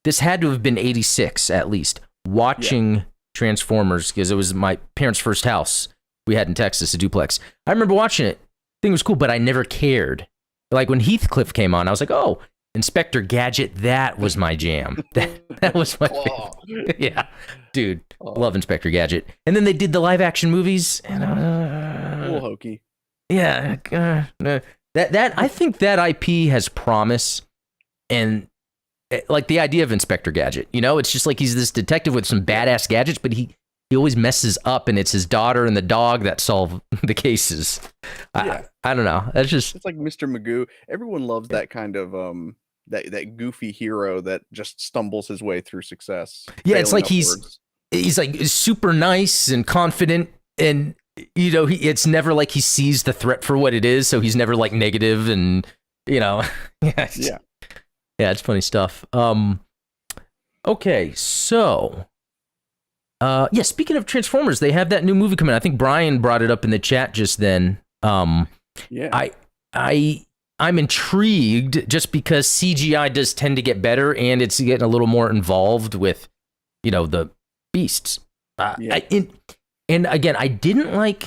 Speaker 1: this had to have been 86 at least, watching Transformers, because it was my parents' first house we had in Texas, a duplex. I remember watching it. I think it was cool, but I never cared. Like when Heathcliff came on, I was like, oh, Inspector Gadget, that was my jam. That was my favorite. Yeah, dude, love Inspector Gadget. And then they did the live action movies, and
Speaker 2: a little hokey.
Speaker 1: yeah, that I think that IP has promise, and like the idea of Inspector Gadget, it's just like he's this detective with some badass gadgets, but he always messes up, and it's his daughter and the dog that solve the cases.
Speaker 2: Yeah.
Speaker 1: I don't know. That's just,
Speaker 2: It's like Mr. Magoo. Everyone loves that kind of that goofy hero that just stumbles his way through success.
Speaker 1: yeah, it's
Speaker 2: failing
Speaker 1: like
Speaker 2: upwards.
Speaker 1: he's like super nice and confident, and it's never like he sees the threat for what it is, so he's never like negative, and yeah,
Speaker 2: Yeah.
Speaker 1: it's funny stuff. Okay, so yeah, speaking of Transformers, they have that new movie coming out. I think Brian brought it up in the chat just then.
Speaker 2: Yeah.
Speaker 1: I'm intrigued just because CGI does tend to get better, and it's getting a little more involved with the beasts.
Speaker 2: Yeah.
Speaker 1: And again, I didn't like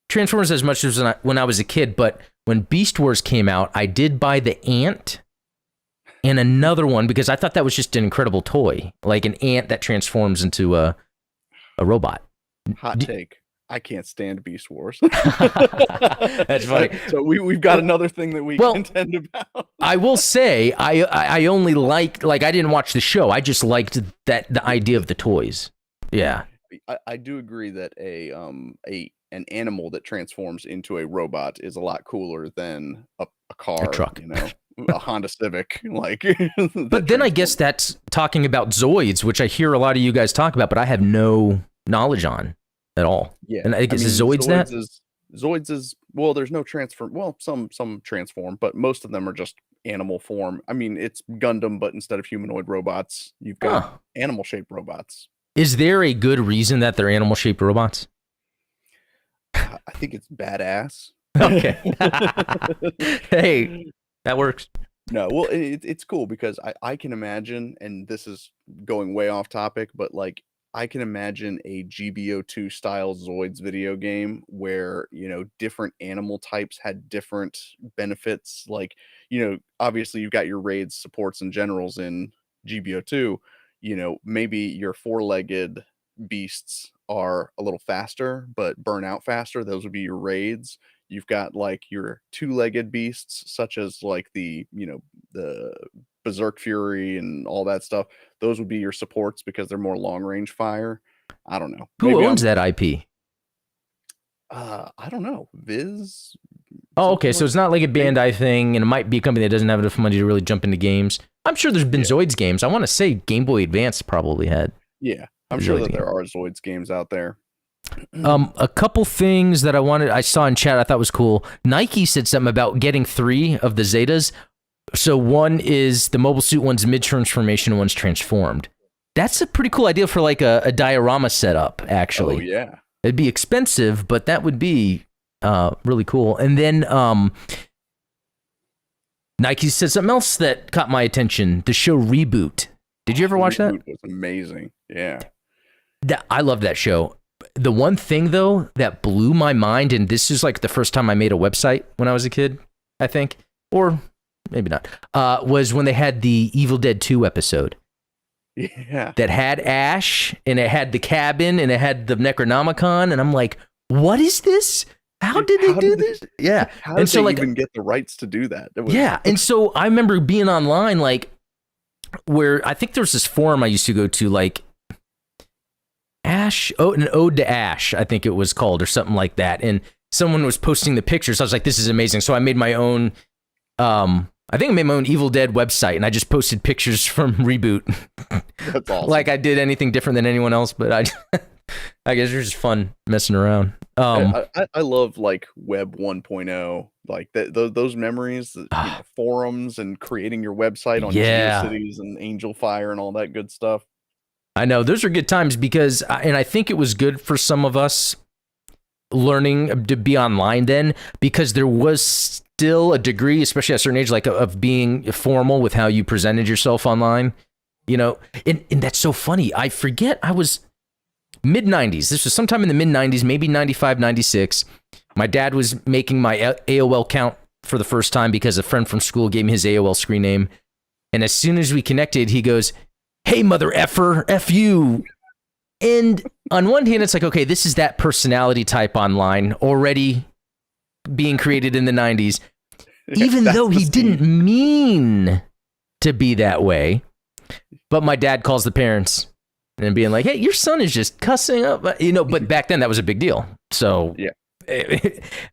Speaker 1: Transformers as much as when I was a kid, but when Beast Wars came out, I did buy the ant and another one because I thought that was just an incredible toy, like an ant that transforms into a robot.
Speaker 2: Hot take. I can't stand Beast Wars.
Speaker 1: That's funny.
Speaker 2: So we've got another thing that we contend about.
Speaker 1: I will say I only like I didn't watch the show. I just liked the idea of the toys. Yeah.
Speaker 2: I do agree that an animal that transforms into a robot is a lot cooler than a car,
Speaker 1: A truck.
Speaker 2: A Honda Civic. Like,
Speaker 1: but then I guess that's talking about Zoids, which I hear a lot of you guys talk about, but I have no knowledge on at all.
Speaker 2: Yeah,
Speaker 1: and I guess Zoids
Speaker 2: is well, there's no transform. Well, some transform, but most of them are just animal form. I mean, it's Gundam, but instead of humanoid robots, you've got animal shaped robots.
Speaker 1: Is there a good reason that they're animal shaped robots?
Speaker 2: I think it's badass.
Speaker 1: Okay. Hey, that works.
Speaker 2: No, well, it's cool because I can imagine, and this is going way off topic, but like I can imagine a GBO2 style Zoids video game where, different animal types had different benefits. Like, obviously you've got your raids, supports, and generals in GBO2. Maybe your four-legged beasts are a little faster, but burn out faster. Those would be your raids. You've got like your two-legged beasts, such as like the Berserk Fury and all that stuff. Those would be your supports because they're more long range fire. I don't know.
Speaker 1: Who
Speaker 2: Maybe
Speaker 1: owns that IP?
Speaker 2: I don't know. Viz.
Speaker 1: Oh, okay. So
Speaker 2: Something
Speaker 1: it's not like a
Speaker 2: maybe-
Speaker 1: Bandai thing, and it might be a company that doesn't have enough money to really jump into games. I'm sure there's been
Speaker 2: Yeah.
Speaker 1: Zoids games. I want to say Game Boy Advance probably had.
Speaker 2: Yeah, I'm sure
Speaker 1: Zoids
Speaker 2: that
Speaker 1: game.
Speaker 2: there are Zoids games out there.
Speaker 1: A couple things that I saw in chat I thought was cool. Nike said something about getting 3 of the Zetas. So one is the mobile suit, one's mid-transformation, one's transformed. That's a pretty cool idea for like a diorama setup, actually.
Speaker 2: Oh yeah.
Speaker 1: It'd be expensive, but that would be really cool. And then Nike said something else that caught my attention. The show Reboot. Did you ever watch that?
Speaker 2: Reboot was amazing. Yeah.
Speaker 1: I love that show. The one thing, though, that blew my mind, and this is like the first time I made a website when I was a kid, I think, or maybe not, was when they had the Evil Dead 2 episode.
Speaker 2: Yeah.
Speaker 1: That had Ash, and it had the cabin, and it had the Necronomicon, and I'm like, what is this? How did they do this? Yeah.
Speaker 2: How did they even get the rights to do that?
Speaker 1: Yeah. And so I remember being online, like, where I think there was this forum I used to go to, like, Ash, an Ode to Ash, I think it was called, or something like that. And someone was posting the pictures. I was like, this is amazing. So I made my own, I think I made my own Evil Dead website, and I just posted pictures from Reboot.
Speaker 2: That's awesome.
Speaker 1: Like I did anything different than anyone else, but I guess it was just fun messing around.
Speaker 2: I love like Web 1.0, like those memories, forums and creating your website on GeoCities and Angel Fire and all that good stuff.
Speaker 1: I know those are good times because, and I think it was good for some of us learning to be online then, because there was still a degree, especially at a certain age, like of being formal with how you presented yourself online, and that's so funny. I forget, I was mid 90s. This was sometime in the mid 90s, maybe 95, 96. My dad was making my AOL account for the first time because a friend from school gave me his AOL screen name. And as soon as we connected, he goes, "Hey, mother effer, F you." And on one hand, it's like, okay, this is that personality type online already being created in the 90s, even though he didn't mean to be that way. But my dad calls the parents and being like, "Hey, your son is just cussing up," but back then that was a big deal. So yeah,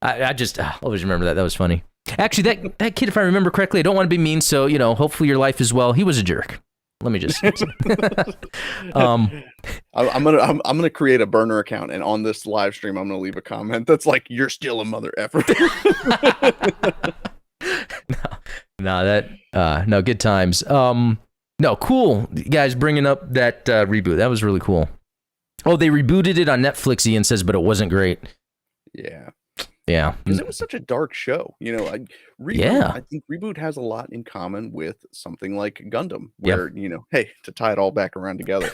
Speaker 1: I just always remember that. That was funny. Actually, that kid, if I remember correctly, I don't want to be mean, so hopefully your life is well. He was a jerk. Let me just.
Speaker 2: I'm gonna create a burner account, and on this live stream, I'm gonna leave a comment that's like, "You're still a mother effer."
Speaker 1: No, good times. No, cool. You guys bringing up that reboot. That was really cool. Oh, they rebooted it on Netflix, Ian says, but it wasn't great.
Speaker 2: Yeah.
Speaker 1: Yeah.
Speaker 2: Because it was such a dark show. Reboot, I think Reboot has a lot in common with something like Gundam, where, hey, to tie it all back around together,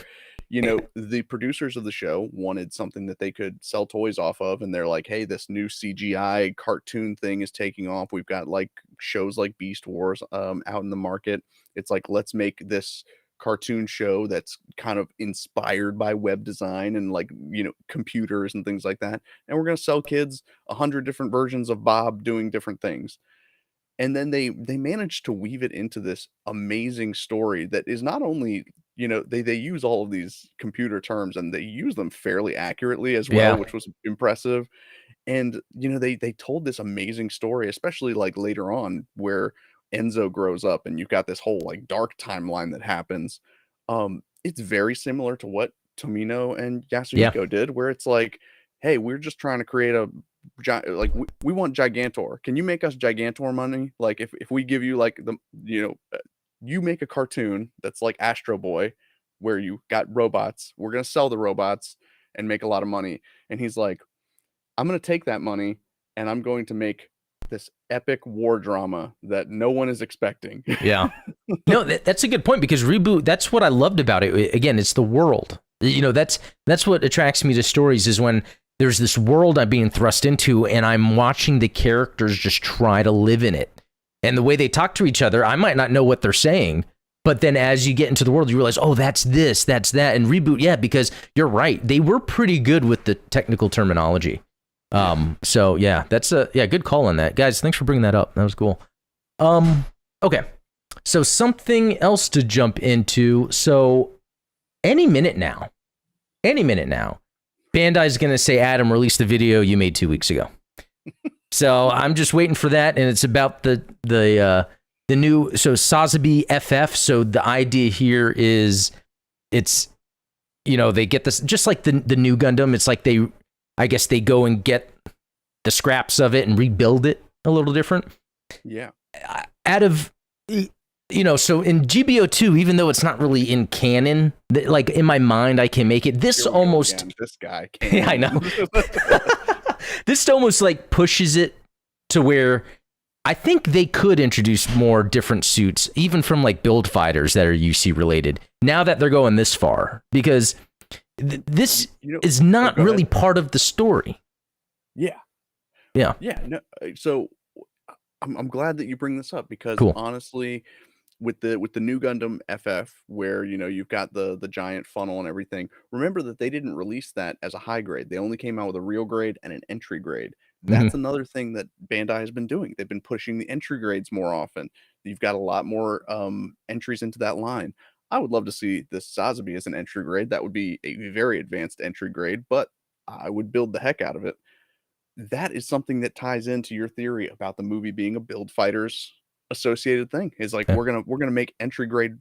Speaker 2: the producers of the show wanted something that they could sell toys off of. And they're like, hey, this new CGI cartoon thing is taking off. We've got like shows like Beast Wars out in the market. It's like, let's make this cartoon show that's kind of inspired by web design and like computers and things like that, and we're going to sell kids 100 different versions of Bob doing different things. And then they managed to weave it into this amazing story that is not only they use all of these computer terms and they use them fairly accurately as well, which was impressive. And they told this amazing story, especially like later on where Enzo grows up and you've got this whole like dark timeline that happens. It's very similar to what Tomino and Yasuhiko did, where it's like, hey, we're just trying to create we want Gigantor. Can you make us Gigantor money? Like if we give you like you make a cartoon that's like Astro Boy where you got robots, we're going to sell the robots and make a lot of money. And he's like, I'm going to take that money and I'm going to make this epic war drama that no one is expecting.
Speaker 1: Yeah. No, that's a good point, because Reboot, that's what I loved about it. Again, it's the world. That's what attracts me to stories, is when there's this world I'm being thrust into and I'm watching the characters just try to live in it. And the way they talk to each other, I might not know what they're saying, but then as you get into the world, you realize, oh, that's this, that's that. And Reboot, yeah, because you're right. They were pretty good with the technical terminology. So yeah, that's good call on that. Guys, thanks for bringing that up. That was cool. Okay. So something else to jump into. So any minute now, Bandai's going to say, Adam, release the video you made 2 weeks ago. So I'm just waiting for that. And it's about the new, so Sazabi FF. So the idea here is it's, they get this, just like the new Gundam. It's like I guess they go and get the scraps of it and rebuild it a little different.
Speaker 2: Yeah.
Speaker 1: Out of, so in GBO2, even though it's not really in canon, like in my mind, I can make it. This almost,
Speaker 2: again, this guy.
Speaker 1: Yeah, I know. This almost like pushes it to where I think they could introduce more different suits, even from like build fighters that are UC related, now that they're going this far, because this is not really part of the story.
Speaker 2: Yeah.
Speaker 1: Yeah.
Speaker 2: Yeah. No, so I'm glad that you bring this up, because honestly, with the new Gundam FF, where you've got the giant funnel and everything, remember that they didn't release that as a high grade. They only came out with a real grade and an entry grade. That's another thing that Bandai has been doing. They've been pushing the entry grades more often. You've got a lot more entries into that line. I would love to see this Sazabi as an entry grade. That would be a very advanced entry grade, but I would build the heck out of it. That is something that ties into your theory about the movie being a build fighters associated thing. Is like, we're gonna make entry grade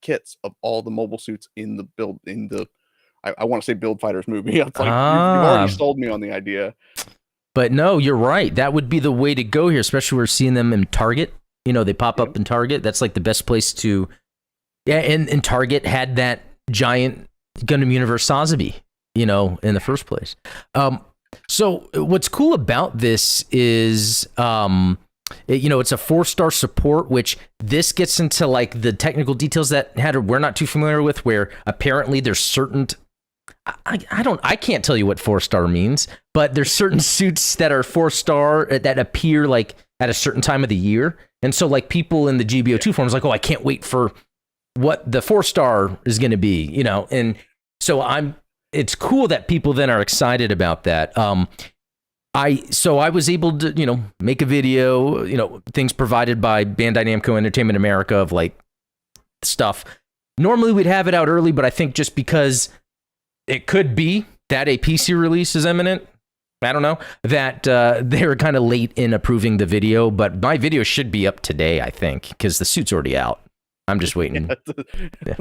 Speaker 2: kits of all the mobile suits in the build, I want to say build fighters movie. It's like, you've already sold me on the idea.
Speaker 1: But no, you're right. That would be the way to go here, especially we're seeing them in Target. They pop up in Target. That's like the best place to. Yeah, and Target had that giant Gundam Universe Sazabi, in the first place. So what's cool about this is, it's a 4-star support, which this gets into like the technical details that we're not too familiar with, where apparently there's certain, I can't tell you what 4-star means, but there's certain suits that are 4-star that appear like at a certain time of the year. And so like people in the GBO2 forums like, oh, I can't wait for what the 4-star is going to be, and so it's cool that people then are excited about that. I was able to, make a video, things provided by Bandai Namco Entertainment America of like stuff. Normally we'd have it out early, but I think just because it could be that a PC release is imminent, I don't know, that they were kind of late in approving the video, but my video should be up today, I think, because the suit's already out. I'm just waiting. Yeah.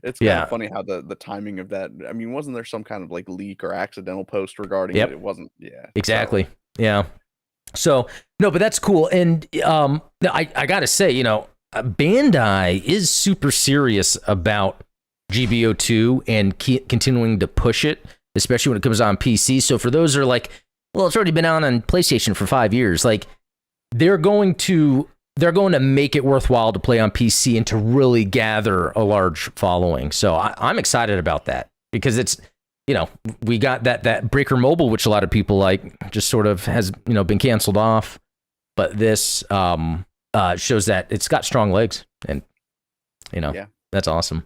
Speaker 2: It's kind of funny how the timing of that. I mean, wasn't there some kind of like leak or accidental post regarding it? It wasn't. Yeah,
Speaker 1: exactly. So. Yeah. So no, but that's cool. And I gotta say, Bandai is super serious about GBO2 and continuing to push it, especially when it comes on PC. So for those who are like, well, it's already been out on PlayStation for 5 years, like they're going to make it worthwhile to play on PC and to really gather a large following. So I'm excited about that, because it's, we got that Breaker Mobile, which a lot of people like, just sort of has, been canceled off. But this shows that it's got strong legs, and, that's awesome.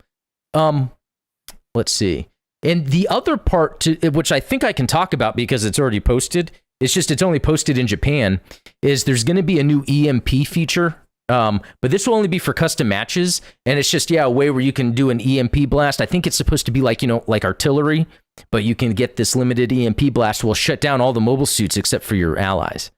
Speaker 1: Let's see. And the other part, which I think I can talk about because it's already posted, it's only posted in Japan, is there's going to be a new EMP feature, but this will only be for custom matches, and it's just, a way where you can do an EMP blast. I think it's supposed to be like, like artillery, but you can get this limited EMP blast will shut down all the mobile suits except for your allies.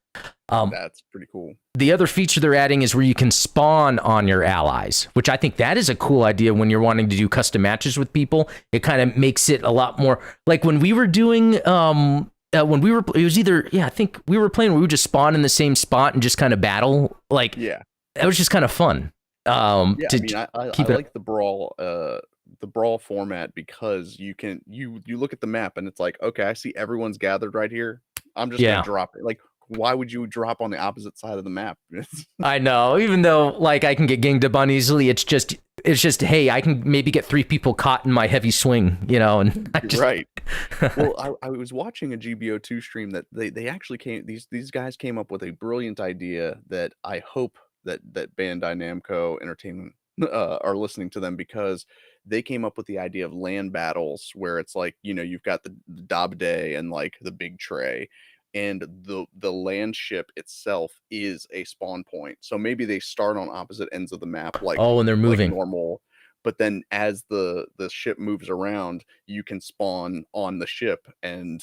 Speaker 2: That's pretty cool.
Speaker 1: The other feature they're adding is where you can spawn on your allies, which I think that is a cool idea when you're wanting to do custom matches with people. It kind of makes it a lot more like when we were doing, it was either, I think we were playing where we would just spawn in the same spot and just kind of battle. Like, it was just kind of fun.
Speaker 2: I like the brawl format, because you look at the map and it's like, okay, I see everyone's gathered right here. I'm just gonna drop it. Like, why would you drop on the opposite side of the map?
Speaker 1: I know, even though like I can get ganged up on easily, it's just it's just, hey, I can maybe get 3 people caught in my heavy swing, and I just...
Speaker 2: Right. Well, I was watching a GBO2 stream that they actually these guys came up with a brilliant idea that I hope that Bandai Namco Entertainment are listening to them, because they came up with the idea of land battles where it's like, you've got the Dabde and like the big tray, and the land ship itself is a spawn point. So maybe they start on opposite ends of the map, like,
Speaker 1: oh, and they're moving
Speaker 2: normal, but then as the ship moves around, you can spawn on the ship, and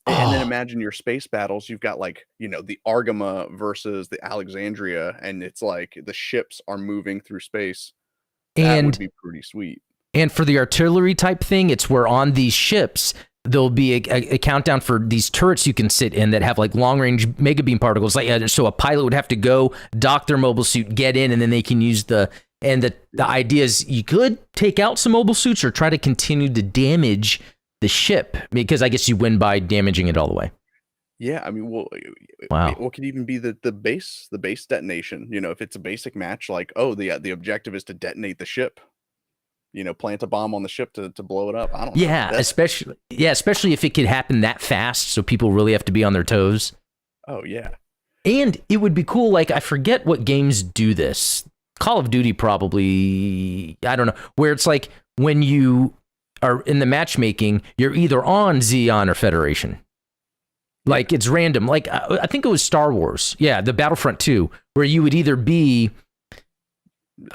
Speaker 2: then imagine your space battles. You've got like, the Argama versus the Alexandria, and it's like the ships are moving through space. That would be pretty sweet.
Speaker 1: And for the artillery type thing, it's where on these ships there'll be a countdown for these turrets you can sit in that have like long range mega beam particles. Like, so a pilot would have to go dock their mobile suit, get in, and then they can use the idea is you could take out some mobile suits or try to continue to damage the ship, because I guess you win by damaging it all the way.
Speaker 2: Yeah, I mean,
Speaker 1: wow.
Speaker 2: What could even be the base detonation? If it's a basic match, like, oh, the objective is to detonate the ship. Plant a bomb on the ship to blow it up. I don't know.
Speaker 1: Yeah, especially if it could happen that fast, so people really have to be on their toes.
Speaker 2: Oh yeah.
Speaker 1: And it would be cool. Like, I forget what games do this. Call of Duty probably. I don't know, where it's like when you are in the matchmaking, you're either on Xeon or Federation. Like, it's random. Like, I think it was Star Wars. Yeah, the Battlefront 2, where you would either be...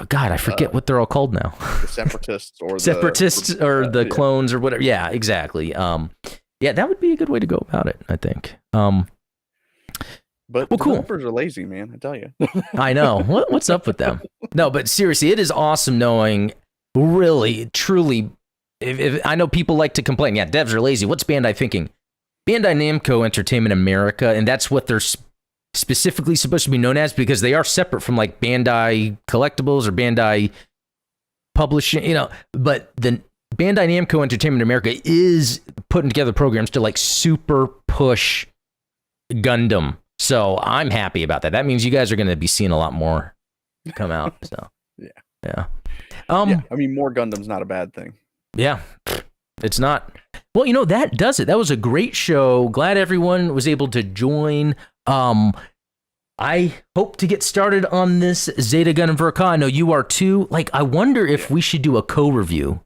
Speaker 1: God, I forget what they're all called now.
Speaker 2: The Separatists or
Speaker 1: the clones or whatever. Yeah, exactly. Yeah, that would be a good way to go about it, I think.
Speaker 2: But developers are lazy, man. I tell you.
Speaker 1: I know. What's up with them? No, but seriously, it is awesome knowing, really, truly, if I know people like to complain, yeah, devs are lazy. What's Bandai thinking? Bandai Namco Entertainment America, and that's what they're specifically supposed to be known as, because they are separate from like Bandai Collectibles or Bandai Publishing, but the Bandai Namco Entertainment America is putting together programs to like super push Gundam. So I'm happy about that. That means you guys are going to be seeing a lot more come out. So yeah.
Speaker 2: I mean, more Gundam's not a bad thing.
Speaker 1: Yeah, it's not. Well, that does it. That was a great show. Glad everyone was able to join. I hope to get started on this Zeta Gundam Verka. I know you are too. Like, I wonder if we should do a co-review.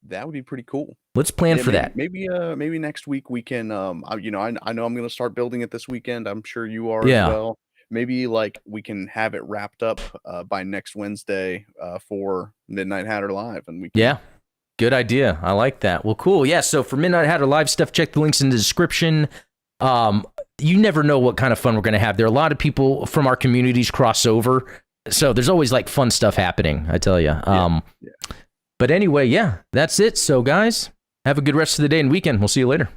Speaker 2: That would be pretty cool.
Speaker 1: Let's plan for that.
Speaker 2: Maybe next week we can. I know I'm going to start building it this weekend. I'm sure you are as well. Maybe like we can have it wrapped up by next Wednesday for Midnight Hatter Live, and we can.
Speaker 1: Yeah. Good idea. I like that. Well, cool. Yeah. So for Midnight Hatter Live stuff, check the links in the description. You never know what kind of fun we're going to have. There are a lot of people from our communities cross over, so there's always like fun stuff happening, I tell you. But anyway, yeah, that's it. So guys, have a good rest of the day and weekend. We'll see you later.